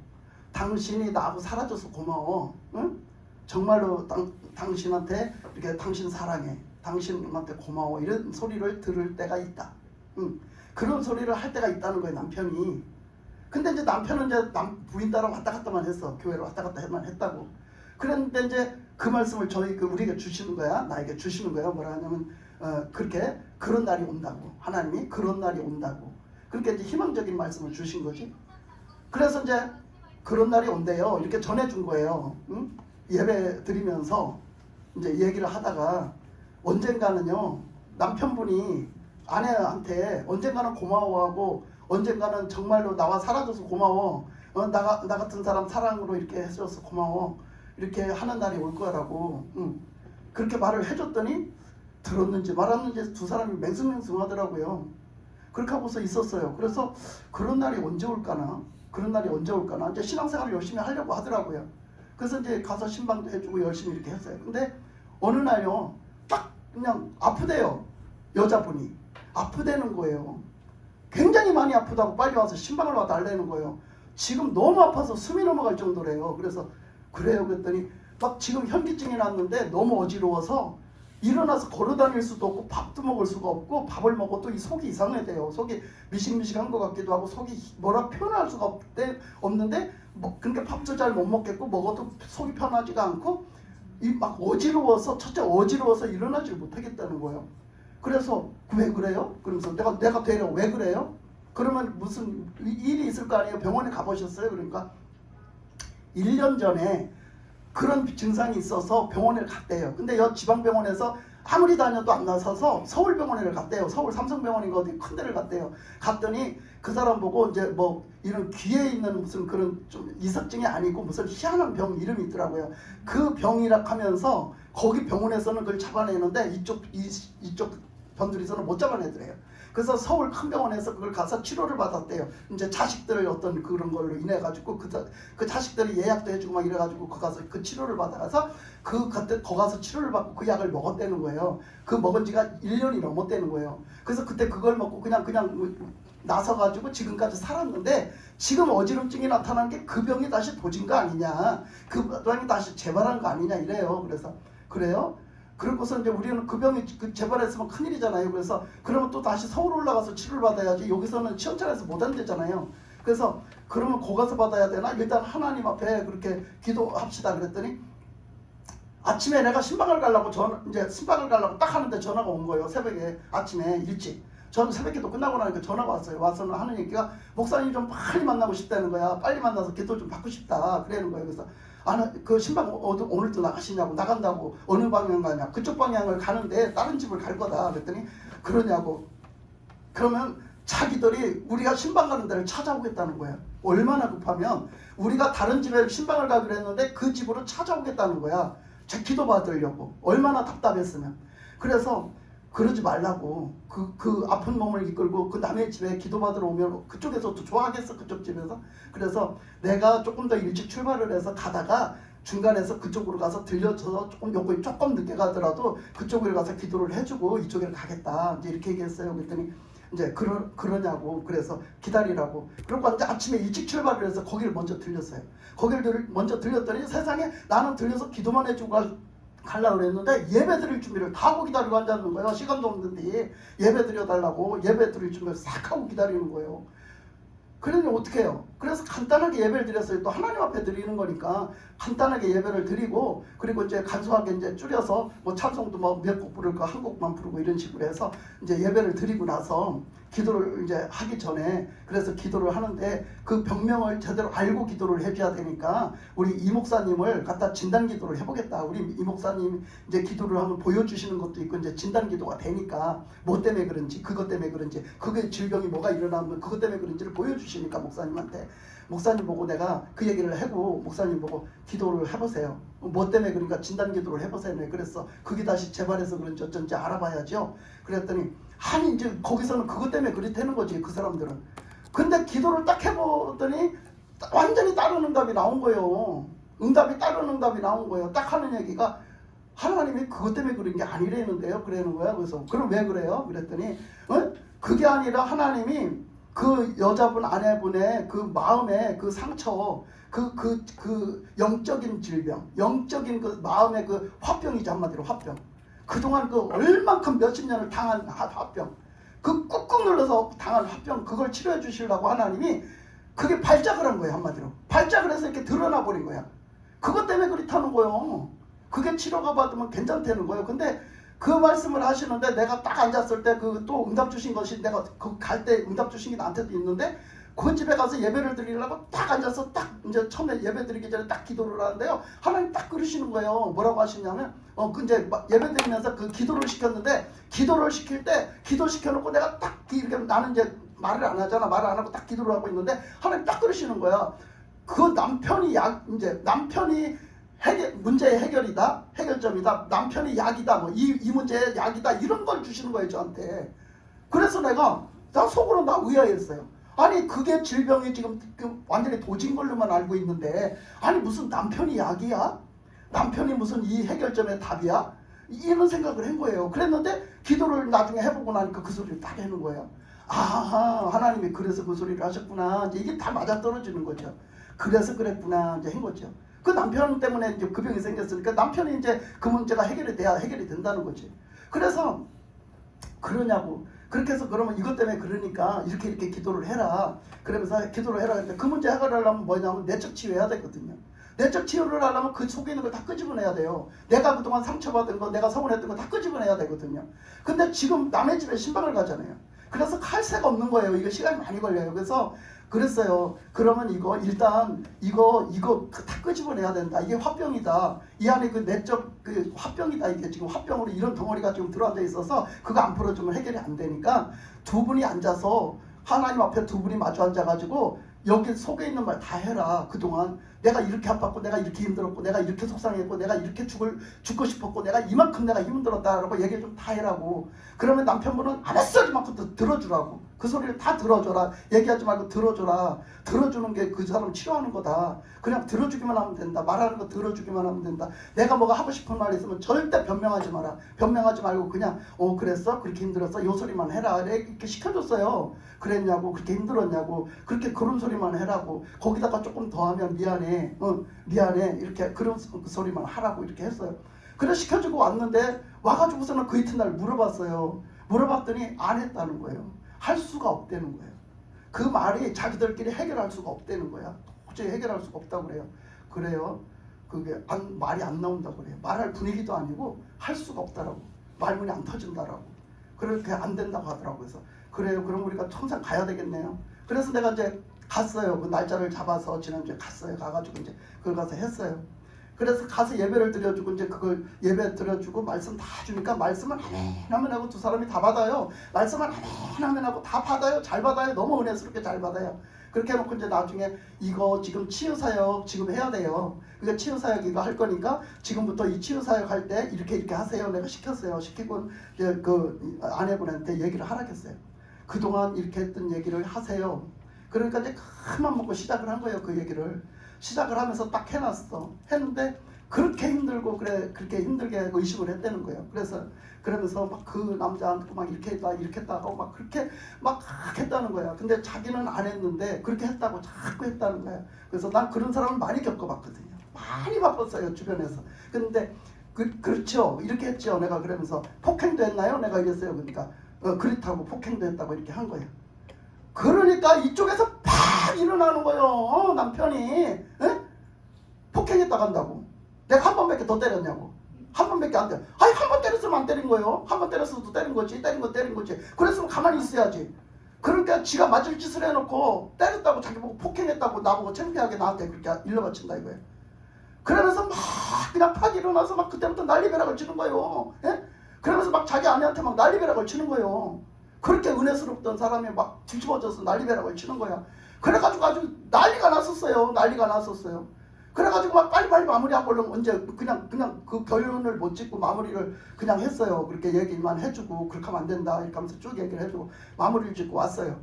Speaker 1: 당신이 나하고 사라져서 고마워. 응? 정말로 당신한테 이렇게 당신 사랑해. 당신한테 고마워. 이런 소리를 들을 때가 있다. 응. 그런 소리를 할 때가 있다는 거예요 남편이. 근데 이제 남편은 이제 부인 따라 왔다 갔다만 했어. 교회로 왔다 갔다만 했다고. 그런데 이제 그 말씀을 우리에게 주시는 거야. 나에게 주시는 거야. 뭐라 하냐면 그렇게 그런 날이 온다고. 하나님이 그런 날이 온다고. 그렇게 이제 희망적인 말씀을 주신 거지. 그래서 이제 그런 날이 온대요. 이렇게 전해준 거예요. 응? 예배 드리면서 이제 얘기를 하다가 언젠가는요 남편분이 아내한테 언젠가는 고마워하고 언젠가는 정말로 나와 사라져서 고마워. 나 같은 사람 사랑으로 이렇게 해줘서 고마워. 이렇게 하는 날이 올 거라고. 그렇게 말을 해줬더니 들었는지 말았는지 두 사람이 맹숭맹숭하더라고요. 그렇게 하고서 있었어요. 그래서 그런 날이 언제 올까나? 그런 날이 언제 올까나? 이제 신앙생활을 열심히 하려고 하더라고요. 그래서 이제 가서 신방도 해주고 열심히 이렇게 했어요. 근데 어느 날요, 딱 그냥 아프대요. 여자분이. 아프대는 거예요. 굉장히 많이 아프다고 빨리 와서 신방을 와달라는 거예요. 지금 너무 아파서 숨이 넘어갈 정도래요. 그래서 그래요 그랬더니 막 지금 현기증이 났는데 너무 어지러워서 일어나서 걸어다닐 수도 없고 밥도 먹을 수가 없고 밥을 먹어도 이 속이 이상해돼요. 속이 미식미식한 것 같기도 하고 속이 뭐라 표현할 수가 없는데 그러니까 밥도 잘 못 먹겠고 먹어도 속이 편하지가 않고 이 막 어지러워서 첫째 어지러워서 일어나질 못하겠다는 거예요. 그래서 왜 그래요? 그러면서 내가 되려 왜 그래요? 그러면 무슨 일이 있을 거 아니에요? 병원에 가보셨어요? 그러니까 1년 전에 그런 증상이 있어서 병원에 갔대요. 근데 여 지방병원에서 아무리 다녀도 안 나서서 서울병원에 갔대요. 서울 삼성병원인가 어디 큰 데를 갔대요. 갔더니 그 사람 보고 이제 뭐 이런 귀에 있는 무슨 그런 좀 이석증이 아니고 무슨 희한한 병 이름이 있더라고요. 그 병이라 하면서 거기 병원에서는 그걸 잡아내는데 이쪽 변두리에서는 못 잡아내더래요. 그래서 서울 큰 병원에서 그걸 가서 치료를 받았대요. 이제 자식들 어떤 그런 걸로 인해 가지고 그 자식들이 예약도 해주고 막 이래 가지고 거 가서 그 치료를 받아서 그때 거 가서 치료를 받고 그 약을 먹었다는 거예요. 그 먹은 지가 1년이 넘었다는 거예요. 그래서 그때 그걸 먹고 그냥 나서 가지고 지금까지 살았는데 지금 어지럼증이 나타난 게 그 병이 다시 도진 거 아니냐, 그 병이 다시 재발한 거 아니냐 이래요. 그래서 그래요? 그러고서 이제 우리는 그 병이 재발했으면 큰일이잖아요. 그래서 그러면 또 다시 서울 올라가서 치료를 받아야지 여기서는 시험장에서 못 한대잖아요. 그래서 그러면 거 가서 받아야 되나? 일단 하나님 앞에 그렇게 기도합시다 그랬더니 아침에 내가 신방을 가려고 이제 신방을 가려고 딱 하는데 전화가 온 거예요. 새벽에 아침에 일찍. 저는 새벽기도 끝나고 나니까 전화가 왔어요. 와서는 하는 얘기가 목사님 좀 빨리 만나고 싶다는 거야. 빨리 만나서 기도 좀 받고 싶다 그러는 거예요. 그래서 그 신방 오늘도 나가시냐고. 나간다고. 어느 방향 가냐. 그쪽 방향을 가는데 다른 집을 갈 거다 그랬더니 그러냐고. 그러면 자기들이 우리가 신방 가는 데를 찾아오겠다는 거예요. 얼마나 급하면 우리가 다른 집에 신방을 가기로 했는데 그 집으로 찾아오겠다는 거야. 제 기도 받으려고. 얼마나 답답했으면. 그래서 그러지 말라고. 그 아픈 몸을 이끌고 그 남의 집에 기도받으러 오면 그쪽에서도 좋아하겠어. 그쪽 집에서. 그래서 내가 조금 더 일찍 출발을 해서 가다가 중간에서 그쪽으로 가서 들려줘서 조금 늦게 가더라도 그쪽으로 가서 기도를 해주고 이쪽으로 가겠다. 이제 이렇게 얘기했어요. 그랬더니 이제 그러냐고 그래서 기다리라고. 그리고 이제 아침에 일찍 출발을 해서 거기를 먼저 들렸어요. 거기를 먼저 들렸더니 세상에 나는 들려서 기도만 해주고 가려고 그랬는데 예배 드릴 준비를 다 하고 기다리고 앉았는 거예요. 시간도 없는데 예배 드려달라고 예배 드릴 준비를 싹 하고 기다리는 거예요. 그러니 어떻게 해요? 그래서 간단하게 예배를 드렸어요. 또 하나님 앞에 드리는 거니까 간단하게 예배를 드리고 그리고 이제 간소하게 이제 줄여서 뭐 찬송도 뭐 몇 곡 부를 거 한 곡만 부르고 이런 식으로 해서 이제 예배를 드리고 나서 기도를 이제 하기 전에 그래서 기도를 하는데 그 병명을 제대로 알고 기도를 해줘야 되니까 우리 이 목사님을 갖다 진단 기도를 해보겠다. 우리 이 목사님 이제 기도를 한번 보여주시는 것도 있고 이제 진단 기도가 되니까 뭐 때문에 그런지 그것 때문에 그런지 그게 질병이 뭐가 일어나면 그것 때문에 그런지를 보여주시니까 목사님한테 목사님 보고 내가 그 얘기를 하고 목사님 보고 기도를 해보세요. 뭐 때문에 그러니까 진단 기도를 해보세요. 네, 그래서 그게 다시 재발해서 그런지 어쩐지 알아봐야죠. 그랬더니 아니 이제 거기서는 그것 때문에 그렇다는 거지 그 사람들은. 근데 기도를 딱 해보더니 완전히 다른 응답이 나온 거예요. 응답이 다른 응답이 나온 거예요. 딱 하는 얘기가 하나님이 그것 때문에 그런 게 아니라는데요. 그러는 거야. 그래서 그럼 왜 그래요? 그랬더니 그게 아니라 하나님이 그 여자분 아내분의 그 마음의 그 상처 그 영적인 질병 영적인 그 마음의 그 화병이지 한마디로 화병 그동안 그 얼만큼 몇십 년을 당한 화병 그 꾹꾹 눌러서 당한 화병 그걸 치료해 주시려고 하나님이 그게 발작을 한 거예요. 한마디로 발작을 해서 이렇게 드러나 버린 거야. 그것 때문에 그렇다는 거예요. 그게 치료가 받으면 괜찮다는 거예요. 근데 그 말씀을 하시는데 내가 딱 앉았을 때 그 또 응답 주신 것이 내가 그 갈 때 응답 주신 게 나한테도 있는데 그 집에 가서 예배를 드리려고 딱 앉아서 딱 이제 처음에 예배 드리기 전에 딱 기도를 하는데요. 하나님 딱 그러시는 거예요. 뭐라고 하시냐면 그 이제 예배 드리면서 그 기도를 시켰는데 기도를 시킬 때 기도 시켜놓고 내가 딱 이렇게 나는 이제 말을 안 하잖아. 말을 안 하고 딱 기도를 하고 있는데 하나님 딱 그러시는 거야. 그 남편이 이제 남편이 문제의 해결이다, 해결점이다, 남편이 약이다, 뭐 이 문제의 약이다 이런 걸 주시는 거예요 저한테. 그래서 나 속으로 의아했어요. 아니 그게 질병이 지금 완전히 도진 걸로만 알고 있는데 아니 무슨 남편이 약이야? 남편이 무슨 이 해결점의 답이야? 이런 생각을 한 거예요. 그랬는데 기도를 나중에 해보고 나니까 그 소리를 딱 하는 거예요. 아하 하나님이 그래서 그 소리를 하셨구나. 이제 이게 다 맞아떨어지는 거죠. 그래서 그랬구나 이제 한 거죠. 그 남편 때문에 이제 그 병이 생겼으니까 남편이 이제 그 문제가 해결이 돼야 해결이 된다는 거지. 그래서 그러냐고. 그렇게 해서 그러면 이것 때문에 그러니까 이렇게 기도를 해라. 그러면서 기도를 해라 했는데 그 문제 해결하려면 뭐냐면 내적 치유해야 되거든요. 내적 치유를 하려면 그 속에 있는 걸 다 끄집어내야 돼요. 내가 그동안 상처받은 거 내가 서운했던 거 다 끄집어내야 되거든요. 근데 지금 남의 집에 신방을 가잖아요. 그래서 갈 새가 없는 거예요. 이거 시간이 많이 걸려요. 그래서 그랬어요. 그러면 이거 일단 이거 다 끄집어내야 된다. 이게 화병이다. 이 안에 그 내적 그 화병이다. 이게 지금 화병으로 이런 덩어리가 지금 들어앉아 있어서 그거 안 풀어주면 해결이 안 되니까 두 분이 앉아서 하나님 앞에 두 분이 마주 앉아가지고 여기 속에 있는 말 다 해라. 그동안 내가 이렇게 아팠고 내가 이렇게 힘들었고 내가 이렇게 속상했고 내가 이렇게 죽고 싶었고 내가 이만큼 내가 힘들었다라고 얘기를 좀 다 해라고. 그러면 남편분은 알았어 이만큼 들어주라고. 그 소리를 다 들어줘라. 얘기하지 말고 들어줘라. 들어주는 게 그 사람 치료하는 거다. 그냥 들어주기만 하면 된다. 말하는 거 들어주기만 하면 된다. 내가 뭐가 하고 싶은 말이 있으면 절대 변명하지 마라. 변명하지 말고 그냥 그랬어? 그렇게 힘들었어? 요 소리만 해라. 이렇게 시켜줬어요. 그랬냐고 그렇게 힘들었냐고 그렇게 그런 소리만 해라고. 거기다가 조금 더 하면 미안해 미안해 이렇게 그런 소리만 하라고 이렇게 했어요. 그래 시켜주고 왔는데 와가지고서는 그 이튿날 물어봤어요. 물어봤더니 안 했다는 거예요. 할 수가 없다는 거예요. 그 말이 자기들끼리 해결할 수가 없다는 거야. 도저히 해결할 수가 없다고 그래요. 그래요. 그게 말이 안 나온다고 그래요. 말할 분위기도 아니고 할 수가 없다라고. 말문이 안 터진다라고. 그렇게 안 된다고 하더라고요. 그래서 그래요. 그럼 우리가 청산 가야 되겠네요. 그래서 내가 이제 갔어요. 그 날짜를 잡아서 지난주에 갔어요. 가가지고 이제 그걸 가서 했어요. 그래서 가서 예배를 드려주고 이제 그걸 예배 드려주고 말씀 다 주니까 말씀을 하면 하고 두 사람이 다 받아요. 말씀을 하면 하고 다 받아요. 잘 받아요. 너무 은혜스럽게 잘 받아요. 그렇게 해놓고 이제 나중에 이거 지금 치유사역 지금 해야 돼요. 그러니까 치유사역 이거 할 거니까 지금부터 이 치유사역 할 때 이렇게 하세요. 내가 시켰어요. 시키고 이제 그 아내분한테 얘기를 하라겠어요. 그동안 이렇게 했던 얘기를 하세요. 그러니까 이제 큰맘 먹고 시작을 한 거예요. 그 얘기를. 시작을 하면서 딱 해놨어. 했는데 그렇게 힘들고 그렇게 힘들게 의식을 했다는 거예요. 그러면서 막 그 남자한테 막 이렇게 했다 하고 막 그렇게 막 했다는 거야. 근데 자기는 안 했는데 그렇게 했다고 자꾸 했다는 거야. 그래서 난 그런 사람을 많이 겪어봤거든요. 많이 바빴어요, 주변에서. 근데 그렇죠, 이렇게 했죠. 내가 그러면서 폭행도 했나요? 내가 이랬어요. 그러니까 그렇다고 폭행도 했다고 이렇게 한 거예요. 그러니까 이쪽에서 팍 일어나는 거예요. 남편이 폭행했다고 한다고. 내가 한 번밖에 더 때렸냐고. 한 번밖에 안 때려. 아니 한 번 때렸으면 안 때린 거예요. 한 번 때렸어도 때린 거지. 때린 거지. 그랬으면 가만히 있어야지. 그러니까 지가 맞을 짓을 해놓고 때렸다고 자기 보고 폭행했다고 나보고 창피하게 나한테 그렇게 일러바친다 이거예요. 그러면서 막 그냥 팍 일어나서 막 그때부터 난리배락을 치는 거예요. 예? 그러면서 막 자기 아내한테 막 난리배락을 치는 거예요. 그렇게 은혜스럽던 사람이 막 뒤집어져서 난리배락을 치는 거야. 그래가지고 아주 난리가 났었어요. 그래가지고 막 빨리빨리 마무리하고 얼른 언제 그냥 그 결론을 못 짓고 마무리를 그냥 했어요. 그렇게 얘기만 해주고 그렇게 하면 안 된다 이렇게 하면서 쭉 얘기를 해주고 마무리를 짓고 왔어요.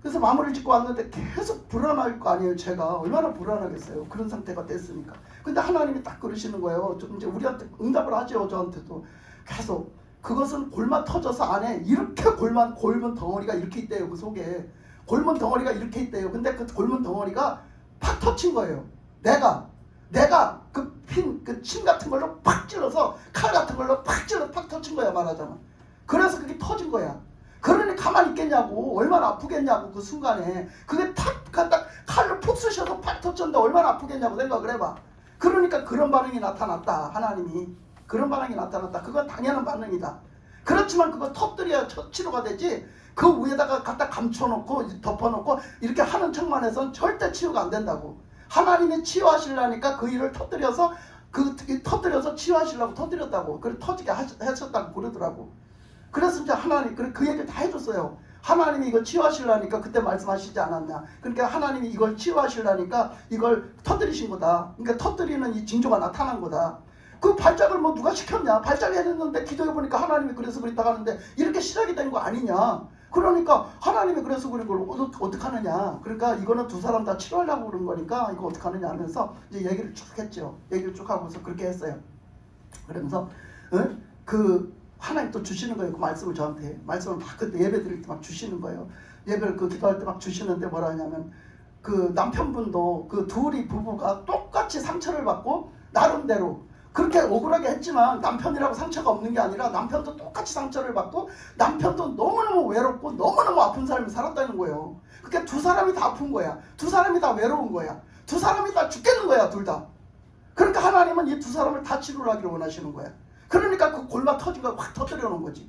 Speaker 1: 그래서 마무리를 짓고 왔는데 계속 불안할 거 아니에요. 제가 얼마나 불안하겠어요. 그런 상태가 됐으니까. 근데 하나님이 딱 그러시는 거예요. 좀 이제 우리한테 응답을 하죠. 저한테도 계속 그것은 골만 터져서 안에 이렇게 골문 덩어리가 이렇게 있대요. 그 속에 골문 덩어리가 이렇게 있대요. 근데 그 골문 덩어리가 팍 터친 거예요. 내가 그 침 같은 걸로 팍 찔러서 칼 같은 걸로 팍 찔러서 팍 터친 거야 말하자면. 그래서 그게 터진 거야. 그러니 가만히 있겠냐고. 얼마나 아프겠냐고. 그 순간에 그게 탁 갖다 칼로 푹 쑤셔서 팍 터졌는데 얼마나 아프겠냐고 생각을 해봐. 그러니까 그런 반응이 나타났다. 하나님이 그런 반응이 나타났다. 그건 당연한 반응이다. 그렇지만 그거 터뜨려야 치료가 되지. 그 위에다가 갖다 감춰놓고 덮어놓고 이렇게 하는 척만 해서는 절대 치유가 안 된다고. 하나님이 치유하시려니까 그 일을 터뜨려서 치유하시려고 터뜨렸다고. 그래 터지게 하셨다고 그러더라고. 그래서 이제 하나님 그 얘기를 다 해줬어요. 하나님이 이걸 치유하시려니까 그때 말씀하시지 않았냐. 그러니까 하나님이 이걸 치유하시려니까 이걸 터뜨리신 거다. 그러니까 터뜨리는 이 징조가 나타난 거다. 그 발작을 뭐 누가 시켰냐. 발작을 했는데 기도해보니까 하나님이 그래서 그랬다 하는데 이렇게 시작이 된 거 아니냐. 그러니까 하나님이 그래서 그런 걸 어떡하느냐. 그러니까 이거는 두 사람 다 치료하려고 그런 거니까 이거 어떡하느냐 하면서 이제 얘기를 쭉 했죠. 얘기를 쭉 하고서 그렇게 했어요. 그러면서 그 하나님 또 주시는 거예요. 그 말씀을 저한테. 말씀을 막 그때 예배 드릴 때 막 주시는 거예요. 예배를 그 기도할 때 막 주시는데 뭐라 하냐면 그 남편분도 그 둘이 부부가 똑같이 상처를 받고 나름대로 그렇게 억울하게 했지만 남편이라고 상처가 없는 게 아니라 남편도 똑같이 상처를 받고 남편도 너무너무 외롭고 너무너무 아픈 삶을 살았다는 거예요. 그러니까 두 사람이 다 아픈 거야. 두 사람이 다 외로운 거야. 두 사람이 다 죽겠는 거야. 둘 다. 그러니까 하나님은 이 두 사람을 다 치료를 하기를 원하시는 거야. 그러니까 그 골마 터진 걸 확 터뜨려 놓은 거지.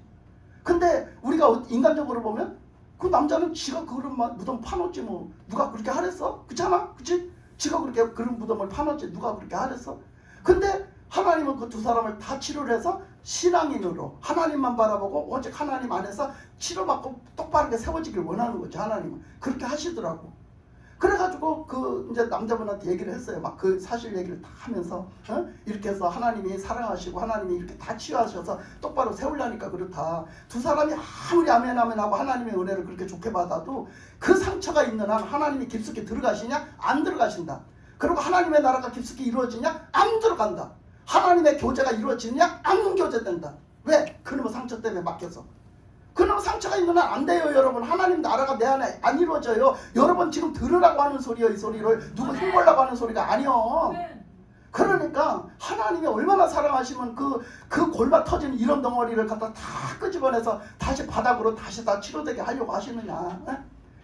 Speaker 1: 근데 우리가 인간적으로 보면 그 남자는 지가 그런 무덤 파놓지 뭐. 누가 그렇게 하랬어? 그렇잖아? 그치? 지가 그렇게 그런 무덤을 파놓지. 누가 그렇게 하랬어? 근데 하나님은 그 두 사람을 다 치료를 해서 신앙인으로 하나님만 바라보고 오직 하나님 안에서 치료받고 똑바르게 세워지길 원하는 거죠. 하나님은 그렇게 하시더라고. 그래가지고 그 이제 남자분한테 얘기를 했어요. 막 그 사실 얘기를 다 하면서 이렇게 해서 하나님이 사랑하시고 하나님이 이렇게 다 치유하셔서 똑바로 세우려니까 그렇다. 두 사람이 아무리 아멘 하고 하나님의 은혜를 그렇게 좋게 받아도 그 상처가 있는 한 하나님이 깊숙이 들어가시냐? 안 들어가신다. 그리고 하나님의 나라가 깊숙이 이루어지냐? 안 들어간다. 하나님의 교제가 이루어지느냐? 안 교제된다. 왜? 그놈의 상처 때문에 막혀서. 그놈의 상처가 있는 한 안 돼요 여러분. 하나님 나라가 내 안에 안 이루어져요. 여러분 지금 들으라고 하는 소리요. 이 소리를 누구 흉보려고 하는 소리가 아니요. 그러니까 하나님이 얼마나 사랑하시면 그 골마 터진 이런 덩어리를 갖다 다 끄집어내서 다시 바닥으로 다시 다 치료되게 하려고 하시느냐.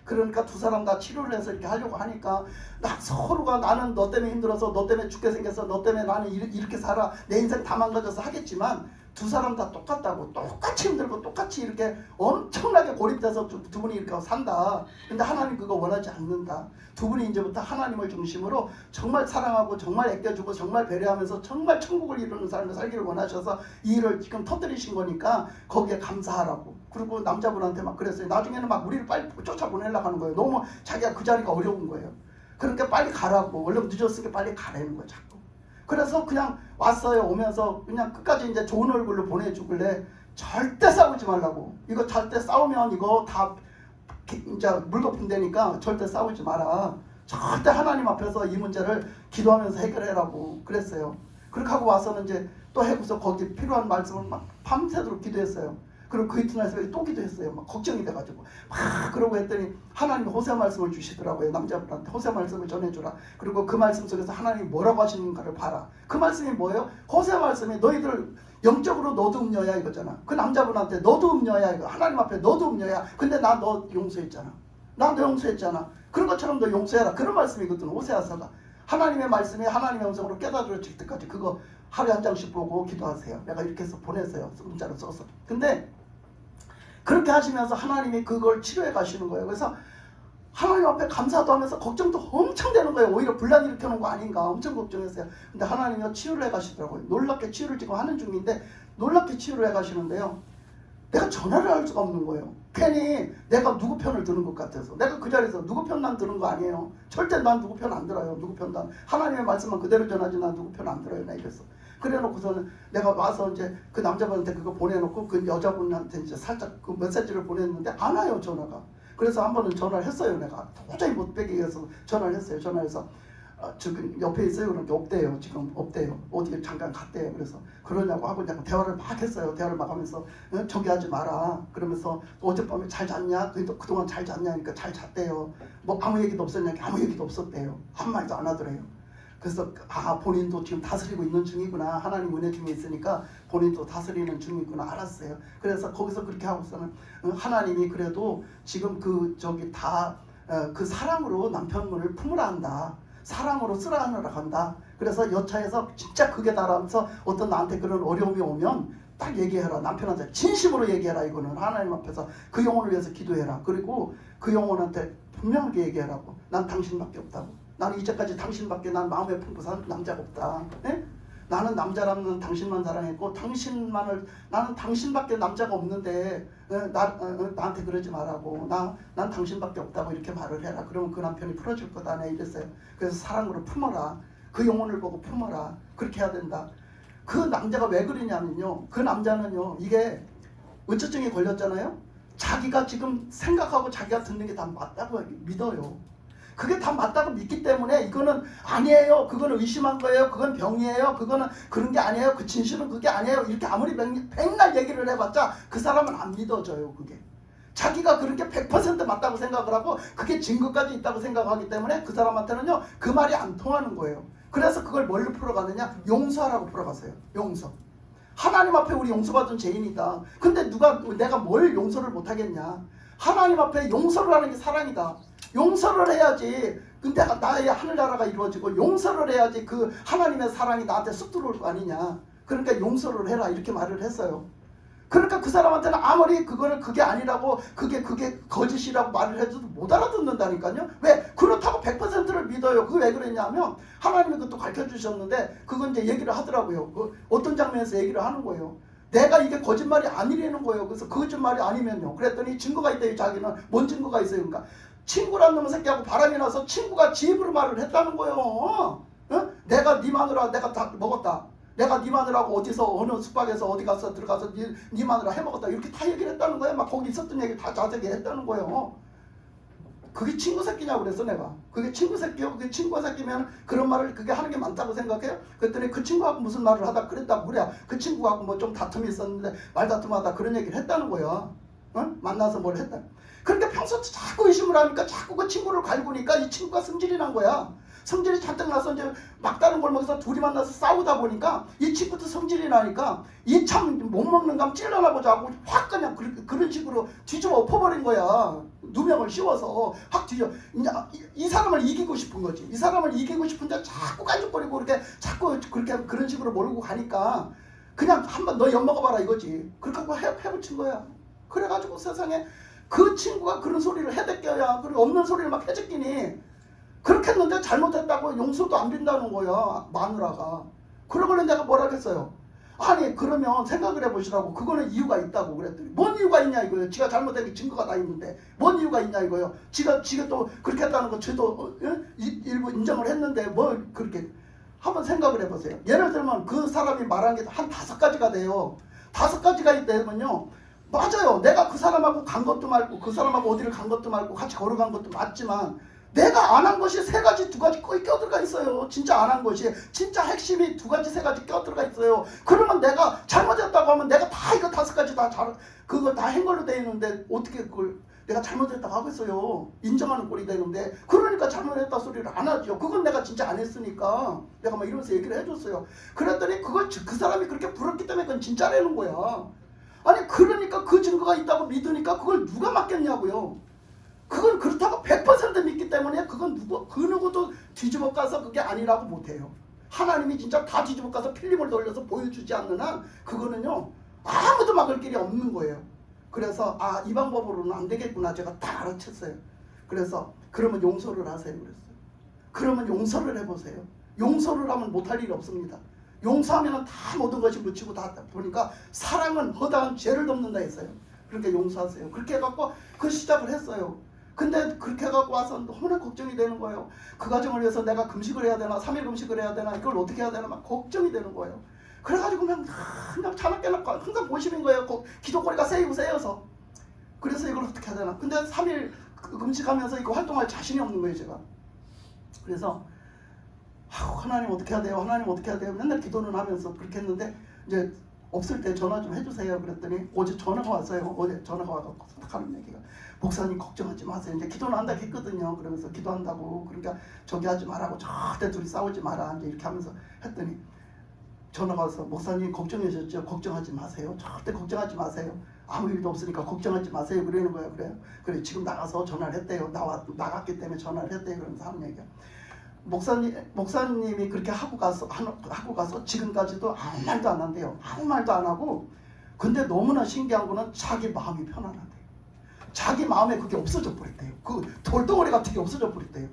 Speaker 1: 그러니까 두 사람 다 치료를 해서 이렇게 하려고 하니까 서로가 나는 너 때문에 힘들어서 너 때문에 죽게 생겨서 너 때문에 나는 이렇게 살아 내 인생 다 망가져서 하겠지만 두 사람 다 똑같다고. 똑같이 힘들고 똑같이 이렇게 엄청나게 고립돼서 두 분이 이렇게 산다. 근데 하나님 그거 원하지 않는다. 두 분이 이제부터 하나님을 중심으로 정말 사랑하고 정말 아껴주고 정말 배려하면서 정말 천국을 이루는 삶을 살기를 원하셔서 이 일을 지금 터뜨리신 거니까 거기에 감사하라고. 그리고 남자분한테 막 그랬어요. 나중에는 막 우리를 빨리 쫓아보내려고 하는 거예요. 너무 자기가 그 자리가 어려운 거예요. 그러니까 빨리 가라고. 원래 늦었으니까 빨리 가라는 거예요. 자꾸. 그래서 그냥 왔어요. 오면서 그냥 끝까지 이제 좋은 얼굴로 보내주길래 절대 싸우지 말라고. 이거 절대 싸우면 이거 다 이제 물거품 되니까 절대 싸우지 마라. 절대 하나님 앞에서 이 문제를 기도하면서 해결해라고 그랬어요. 그렇게 하고 와서는 이제 또 해고서 거기 필요한 말씀을 막 밤새도록 기도했어요. 그리고 그 이튿날 새벽에 또 기도했어요. 막 걱정이 돼가지고 막 그러고 했더니 하나님이 호세 말씀을 주시더라고요. 남자분한테 호세 말씀을 전해주라. 그리고 그 말씀 속에서 하나님이 뭐라고 하시는가를 봐라. 그 말씀이 뭐예요? 호세 말씀이 너희들 영적으로 너도 음녀야 이거잖아. 그 남자분한테 너도 음녀야 이거. 하나님 앞에 너도 음녀야. 근데 나 너 용서했잖아. 나 너 용서했잖아. 그런 것처럼 너 용서해라. 그런 말씀이거든. 호세아서가. 하나님의 말씀이 하나님의 음성으로 깨달아질 때까지 그거 하루에 한 장씩 보고 기도하세요. 내가 이렇게 해서 보냈어요. 문자로 써서. 근데 그렇게 하시면서 하나님이 그걸 치료해 가시는 거예요. 그래서 하나님 앞에 감사도 하면서 걱정도 엄청 되는 거예요. 오히려 분란 일으켜놓은 거 아닌가 엄청 걱정했어요. 근데 하나님이 치유를 해 가시더라고요. 놀랍게 치유를 지금 하는 중인데 놀랍게 치유를 해 가시는데요. 내가 전화를 할 수가 없는 거예요. 괜히 내가 누구 편을 드는 것 같아서. 내가 그 자리에서 누구 편만 드는 거 아니에요. 절대 난 누구 편 안 들어요. 누구 편도 안. 하나님의 말씀만 그대로 전하지 난 누구 편 안 들어요. 나 이랬어. 그래 놓고서는 내가 와서 이제 그 남자분한테 그거 보내놓고 그 여자분한테 이제 살짝 그 메시지를 보냈는데 안 와요. 전화가. 그래서 한 번은 전화를 했어요. 내가 도저히 못 빼기 위해서 전화를 했어요. 전화해서 지금 옆에 있어요. 그러니까 없대요. 지금 없대요. 어디 잠깐 갔대요. 그래서 그러냐고 하고 그냥 대화를 막 했어요. 대화를 막 하면서 저기 하지 마라. 그러면서 어젯밤에 잘 잤냐? 그동안 잘 잤냐? 그러니까 잘 잤대요. 뭐 아무 얘기도 없었냐? 아무 얘기도 없었대요. 한마디도 안 하더래요. 그래서 본인도 지금 다스리고 있는 중이구나. 하나님 은혜 중에 있으니까 본인도 다스리는 중이구나. 알았어요. 그래서 거기서 그렇게 하고서는 하나님이 그래도 지금 그 사랑으로 남편분을 품으라 한다. 사랑으로 쓰라 하느라 간다. 그래서 여차에서 진짜 극에 달하면서 어떤 나한테 그런 어려움이 오면 딱 얘기해라. 남편한테 진심으로 얘기해라. 이거는 하나님 앞에서 그 영혼을 위해서 기도해라. 그리고 그 영혼한테 분명하게 얘기하라고. 난 당신밖에 없다고. 나는 이제까지 당신밖에 난 마음에 품고 산 남자가 없다. 네? 나는 남자라면 당신만 사랑했고 나는 당신밖에 남자가 없는데 나한테 그러지 말라고. 난 당신밖에 없다고 이렇게 말을 해라. 그러면 그 남편이 풀어줄 거다. 내 이랬어요. 그래서 사랑으로 품어라. 그 영혼을 보고 품어라. 그렇게 해야 된다. 그 남자가 왜 그러냐면요. 그 남자는요. 이게 의처증이 걸렸잖아요. 자기가 지금 생각하고 자기가 듣는 게 다 맞다고 믿어요. 그게 다 맞다고 믿기 때문에 이거는 아니에요. 그거는 의심한 거예요. 그건 병이에요. 그거는 그런 게 아니에요. 그 진실은 그게 아니에요. 이렇게 아무리 백날 얘기를 해봤자 그 사람은 안 믿어져요. 그게. 자기가 그런 게 100% 맞다고 생각을 하고 그게 증거까지 있다고 생각하기 때문에 그 사람한테는요. 그 말이 안 통하는 거예요. 그래서 그걸 뭘로 풀어가느냐? 용서하라고 풀어가세요. 용서. 하나님 앞에 우리 용서받은 죄인이다. 근데 내가 뭘 용서를 못하겠냐? 하나님 앞에 용서를 하는 게 사랑이다. 용서를 해야지 근데 나의 하늘나라가 이루어지고 용서를 해야지 그 하나님의 사랑이 나한테 쑥 들어올 거 아니냐. 그러니까 용서를 해라 이렇게 말을 했어요. 그러니까 그 사람한테는 아무리 그게 아니라고 그게 거짓이라고 말을 해도 못 알아듣는다니까요. 왜? 그렇다고 100%를 믿어요. 그게 왜 그랬냐면 하나님이 그것도 가르쳐주셨는데 그건 이제 얘기를 하더라고요. 어떤 장면에서 얘기를 하는 거예요. 내가 이게 거짓말이 아니라는 거예요. 그래서 거짓말이 아니면요. 그랬더니 증거가 있대요. 자기는 뭔 증거가 있어요. 그러니까 친구란 놈의 새끼하고 바람이 나서 친구가 지 입으로 말을 했다는 거예요. 어? 내가 네 마누라 내가 다 먹었다. 내가 네 마누라고 어디서 어느 숙박에서 어디 가서 들어가서 네 마누라 해먹었다. 이렇게 다 얘기를 했다는 거예요. 막 거기 있었던 얘기 다 자세히 했다는 거예요. 그게 친구 새끼냐고 그랬어 내가. 그게 친구 새끼요. 그게 친구 새끼면 그런 말을 그게 하는 게 많다고 생각해요. 그랬더니 그 친구하고 무슨 말을 하다 그랬다고 그래. 그 친구하고 뭐 좀 다툼이 있었는데 말다툼하다 그런 얘기를 했다는 거야. 만나서 뭘 했다. 그러니까 평소 자꾸 의심을 하니까 자꾸 그 친구를 갈구니까 이 친구가 승질이 난 거야. 성질이 잔뜩 나서 이제 막다른 골목에서 둘이 만나서 싸우다 보니까 이 친구도 성질이 나니까 이 참 못 먹는 감 찔러나 보자 하고 확 그냥 그런 식으로 뒤집어 엎어버린 거야. 누명을 씌워서 확 뒤져. 이 사람을 이기고 싶은 거지. 이 사람을 이기고 싶은데 자꾸 깐죽거리고 그렇게 자꾸 그런 식으로 몰고 가니까 그냥 한번 너 엿먹어봐라 이거지. 그렇게 하고 해붙인 거야. 그래가지고 세상에 그 친구가 그런 소리를 해댔겨야 그리고 없는 소리를 막 해제끼니 그렇게 했는데 잘못했다고 용서도 안 빈다는 거야. 마누라가. 그러고는 내가 뭐라 했어요. 아니 그러면 생각을 해보시라고. 그거는 이유가 있다고 그랬더니 뭔 이유가 있냐 이거예요. 지가 잘못된 게 증거가 다 있는데 뭔 이유가 있냐 이거예요. 지가 또 그렇게 했다는 거 저도 일부 인정을 했는데 뭘 그렇게 한번 생각을 해보세요. 예를 들면 그 사람이 말한 게 한 5가지가 돼요. 5가지가 되면요. 맞아요. 내가 그 사람하고 간 것도 말고 그 사람하고 어디를 간 것도 말고 같이 걸어간 것도 맞지만 내가 안 한 것이 세 가지, 두 가지 거의 껴들어가 있어요. 진짜 안 한 것이, 진짜 핵심이 두 가지, 세 가지 껴들어가 있어요. 그러면 내가 잘못했다고 하면 내가 다 이거 다섯 가지 다 그거 다 한 걸로 돼 있는데 어떻게 그걸 내가 잘못했다고 하겠어요. 인정하는 꼴이 되는데, 그러니까 잘못했다 소리를 안 하죠. 그건 내가 진짜 안 했으니까 내가 막 이러면서 얘기를 해줬어요. 그랬더니 그걸 그 사람이 그렇게 부럽기 때문에 그건 진짜라는 거야. 아니 그러니까 그 증거가 있다고 믿으니까 그걸 누가 맡겠냐고요. 그건 그렇다고 100% 믿기 때문에 그건 그 누구도 뒤집어 까서 그게 아니라고 못해요. 하나님이 진짜 다 뒤집어 까서 필름을 돌려서 보여주지 않는 한 그거는요 아무도 막을 길이 없는 거예요. 그래서 아, 이 방법으로는 안 되겠구나 제가 다 알아챘어요. 그래서 그러면 용서를 하세요 그랬어요. 그러면 용서를 해보세요. 용서를 하면 못할 일이 없습니다. 용서하면 다 모든 것이 묻히고 다 보니까 사랑은 허다한 죄를 덮는다 했어요. 그러니까 용서하세요. 그렇게 해갖고 그 시작을 했어요. 근데 그렇게 해갖고 와서 너무나 걱정이 되는 거예요. 그 가정을 위해서 내가 금식을 해야 되나 3일 금식을 해야 되나 이걸 어떻게 해야 되나 막 걱정이 되는 거예요. 그래가지고 그냥 자나 깨나 항상 고심인 거예요. 기도거리가 세여서. 그래서 이걸 어떻게 해야 되나. 근데 3일 금식하면서 이거 활동할 자신이 없는 거예요 제가. 그래서 하나님 어떻게 해야 돼요? 하나님 어떻게 해야 돼요? 맨날 기도는 하면서 그렇게 했는데 이제 없을 때 전화 좀 해주세요 그랬더니 어제 전화가 왔어요. 어제 전화가 와서 하는 얘기가 목사님 걱정하지 마세요. 이제 기도는 한다고 했거든요. 그러면서 기도한다고 그러니까 저기 하지 말라고 절대 둘이 싸우지 마라 이제 이렇게 하면서 했더니 전화가 와서 목사님 걱정하셨죠? 걱정하지 마세요. 절대 걱정하지 마세요. 아무 일도 없으니까 걱정하지 마세요. 그러는 거예요. 그래 지금 나가서 전화를 했대요. 나갔기 때문에 전화를 했대요. 그러면서 하는 얘기야. 목사님이 그렇게 하고 가서 지금까지도 아무 말도 안 한대요. 아무 말도 안 하고. 근데 너무나 신기한 거는 자기 마음이 편안하대요. 자기 마음에 그게 없어져 버렸대요. 그 돌덩어리 같은 게 없어져 버렸대요.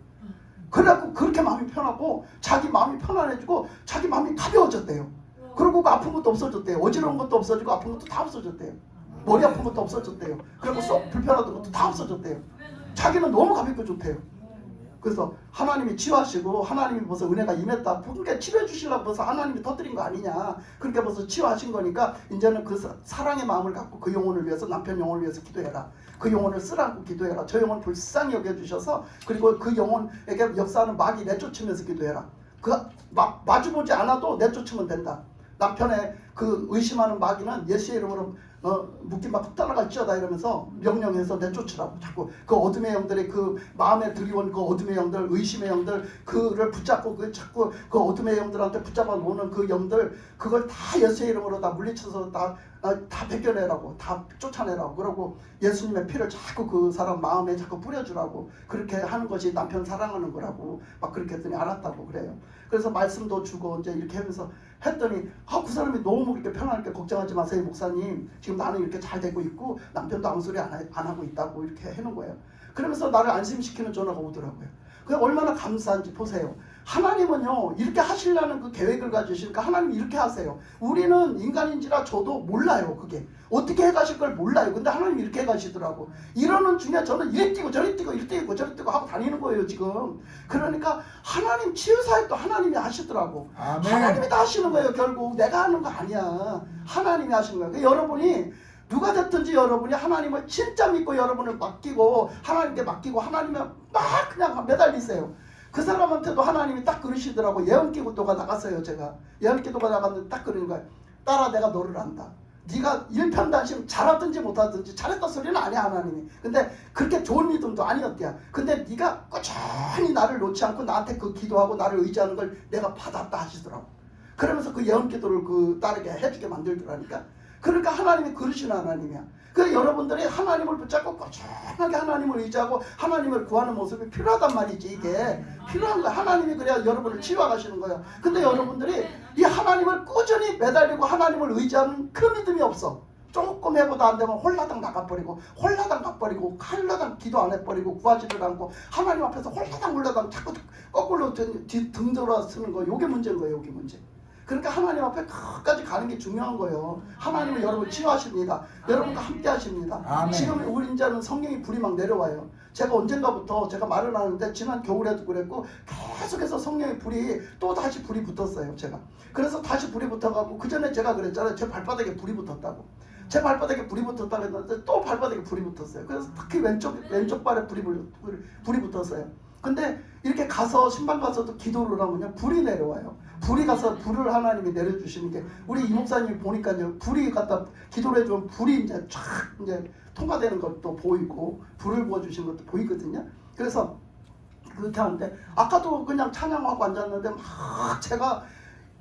Speaker 1: 그래갖고 그렇게 마음이 편하고 자기 마음이 편안해지고 자기 마음이 가벼워졌대요. 그리고 그 아픈 것도 없어졌대요. 어지러운 것도 없어지고 아픈 것도 다 없어졌대요. 머리 아픈 것도 없어졌대요. 그리고 속 불편하던 것도 다 없어졌대요. 자기는 너무 가볍고 좋대요. 그래서 하나님이 치유하시고 하나님이 벌써 은혜가 임했다. 그러니까 치료해 주시려고 벌써 하나님이 터뜨린 거 아니냐. 그렇게 벌써 치유하신 거니까 이제는 그 사랑의 마음을 갖고 그 영혼을 위해서 남편 영혼을 위해서 기도해라. 그 영혼을 쓰라고 기도해라. 저 영혼 불쌍히 여겨주셔서 그리고 그 영혼에게 역사하는 마귀 내쫓으면서 기도해라. 그 마주보지 않아도 내쫓으면 된다. 남편의 그 의심하는 마귀는 예수의 이름으로 묶임 받고 떠나갈지어다 이러면서 명령해서 내쫓으라고. 자꾸 그 어둠의 영들의 그 마음에 들이온 그 어둠의 영들, 의심의 영들, 그를 붙잡고 자꾸 그 어둠의 영들한테 붙잡아 놓는 그 영들, 그걸 다 예수의 이름으로 다 물리쳐서 다 벗겨내라고, 다 쫓아내라고. 그러고 예수님의 피를 자꾸 그 사람 마음에 자꾸 뿌려주라고. 그렇게 하는 것이 남편 사랑하는 거라고 막 그렇게 했더니 알았다고 그래요. 그래서 말씀도 주고 이제 이렇게 하면서 했더니 그 사람이 너무 그렇게 편하게 걱정하지 마세요 목사님. 지금 나는 이렇게 잘 되고 있고 남편도 아무 소리 안 하고 있다고 이렇게 해놓은 거예요. 그러면서 나를 안심시키는 전화가 오더라고요. 그게 얼마나 감사한지 보세요. 하나님은요 이렇게 하시려는 그 계획을 가지시니까 하나님이 이렇게 하세요. 우리는 인간인지라 저도 몰라요. 그게 어떻게 해가실 걸 몰라요. 근데 하나님이 이렇게 해가시더라고. 이러는 중에 저는 이래 뛰고 저래 뛰고 이래 뛰고 저래 뛰고 하고 다니는 거예요 지금. 그러니까 하나님 치유사역도 하나님이 하시더라고.
Speaker 2: 아멘.
Speaker 1: 하나님이 다 하시는 거예요. 결국 내가 하는 거 아니야. 하나님이 하시는 거예요. 그러니까 여러분이 누가 됐든지 여러분이 하나님을 진짜 믿고 여러분을 맡기고 하나님께 맡기고 하나님에 막 그냥 매달리세요. 그 사람한테도 하나님이 딱 그러시더라고. 예언기도가 나갔어요. 제가 예언기도가 나갔는데 딱 그러는 거예요. 딸아 내가 너를 안다. 네가 일편단심 잘하든지 못하든지 잘했다 소리는 아니야 하나님이. 근데 그렇게 좋은 믿음도 아니었대요. 근데 네가 꾸준히 나를 놓지 않고 나한테 그 기도하고 나를 의지하는 걸 내가 받았다 하시더라고. 그러면서 그 예언기도를 그 딸에게 해주게 만들더라니까. 그러니까 하나님이 그러시는 하나님이야. 그래서 여러분들이 하나님을 붙잡고 꾸준하게 하나님을 의지하고 하나님을 구하는 모습이 필요하단 말이지. 이게 필요한 거야. 하나님이 그래야 여러분을 치유하시는 거예요. 근데 여러분들이 이 하나님을 꾸준히 매달리고 하나님을 의지하는 그 믿음이 없어. 조금 해보다 안 되면 홀라당 나가버리고 홀라당 가버리고 홀라당 기도 안 해버리고 구하지를 않고 하나님 앞에서 홀라당 자꾸 거꾸로 등 돌아 쓰는 거. 요게 문제인 거예요. 요게 문제. 그러니까 하나님 앞에 끝까지 가는 게 중요한 거예요. 하나님은 여러분 치유하십니다. 여러분과 함께 하십니다.
Speaker 2: 아멘.
Speaker 1: 지금 우리 이제는 성령의 불이 막 내려와요. 제가 언젠가부터 제가 말을 하는데 지난 겨울에도 그랬고 계속해서 성령의 불이 또 다시 불이 붙었어요. 제가. 그래서 다시 불이 붙어가고 그 전에 제가 그랬잖아요. 제 발바닥에 불이 붙었다고. 제 발바닥에 불이 붙었다고 했는데 또 발바닥에 불이 붙었어요. 그래서 특히 왼쪽 발에 불이 붙었어요. 근데 이렇게 가서 신방 가서도 기도를 하면요 불이 내려와요. 불이 가서 불을 하나님이 내려주시는 게 우리 이 목사님이 보니까요 불이 갖다 기도를 해주면 불이 이제 쫙 이제 통과되는 것도 보이고 불을 부어주시는 것도 보이거든요. 그래서 그렇게 하는데 아까도 그냥 찬양하고 앉았는데 막 제가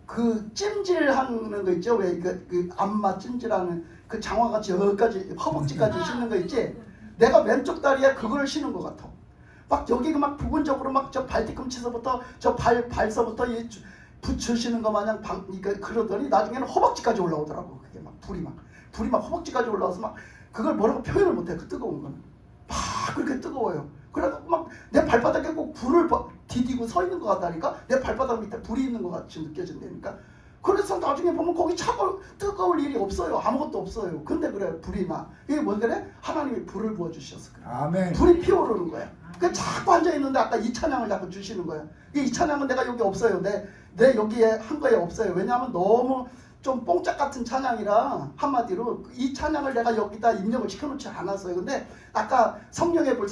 Speaker 1: 그 찜질하는 거 있죠. 왜 그 안마 찜질하는 그 장화같이 여기까지 허벅지까지 신는 거 있지. 내가 왼쪽 다리에 그걸 신은 것 같아. 막 여기 막 부분적으로 막 저 발뒤꿈치서부터 저 발서부터 이 붙여시는 거 마냥 그러더니 나중에는 허벅지까지 올라오더라고. 그게 막 불이 막 허벅지까지 올라와서 막 그걸 뭐라고 표현을 못해. 그 뜨거운 거는 막 그렇게 뜨거워요. 그래갖고 막 내 발바닥에 꼭 불을 디디고 서 있는 것 같다니까. 내 발바닥 밑에 불이 있는 것 같이 느껴진다니까. 그래서 나중에 보면 거기 뜨거울 일이 없어요. 아무것도 없어요. 근데 그래 불이 나. 이게 뭐 그래? 하나님이 불을 부어주셔서 그래.
Speaker 2: 아멘.
Speaker 1: 불이 피어오르는 거야. 그 자꾸 앉아 있는데 아까 이 찬양을 자꾸 주시는 거야. 이 찬양은 내가 여기 없어요. 내 여기에 한 거에 없어요. 왜냐하면 너무 좀 뽕짝 같은 찬양이라 한마디로 이 찬양을 내가 여기다 입력을 시켜놓지 않았어요. 근데 아까 성령의 불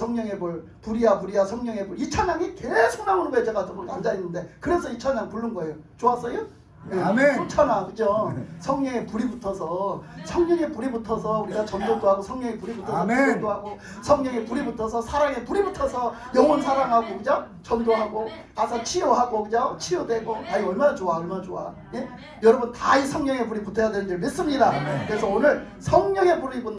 Speaker 1: 불이야 성령의 불 이 찬양이 계속 나오는 거예요. 제가 앉아 있는데 그래서 이 찬양 부른 거예요. 좋았어요? 네,
Speaker 2: 아멘.
Speaker 1: 좋잖아, 그죠? 성령의 불이 붙어서 우리가 전도도 하고 성령의 불이 붙어서
Speaker 2: 아멘.
Speaker 1: 기도도 하고 성령의 불이 붙어서 사랑의 불이 붙어서 영혼 사랑하고 그죠? 전도하고 가서 치유하고 그죠? 치유되고 아이 얼마나 좋아. 예? 여러분 다 이 성령의 불이 붙어야 되는 줄 믿습니다. 그래서 오늘 성령의 불이 붙는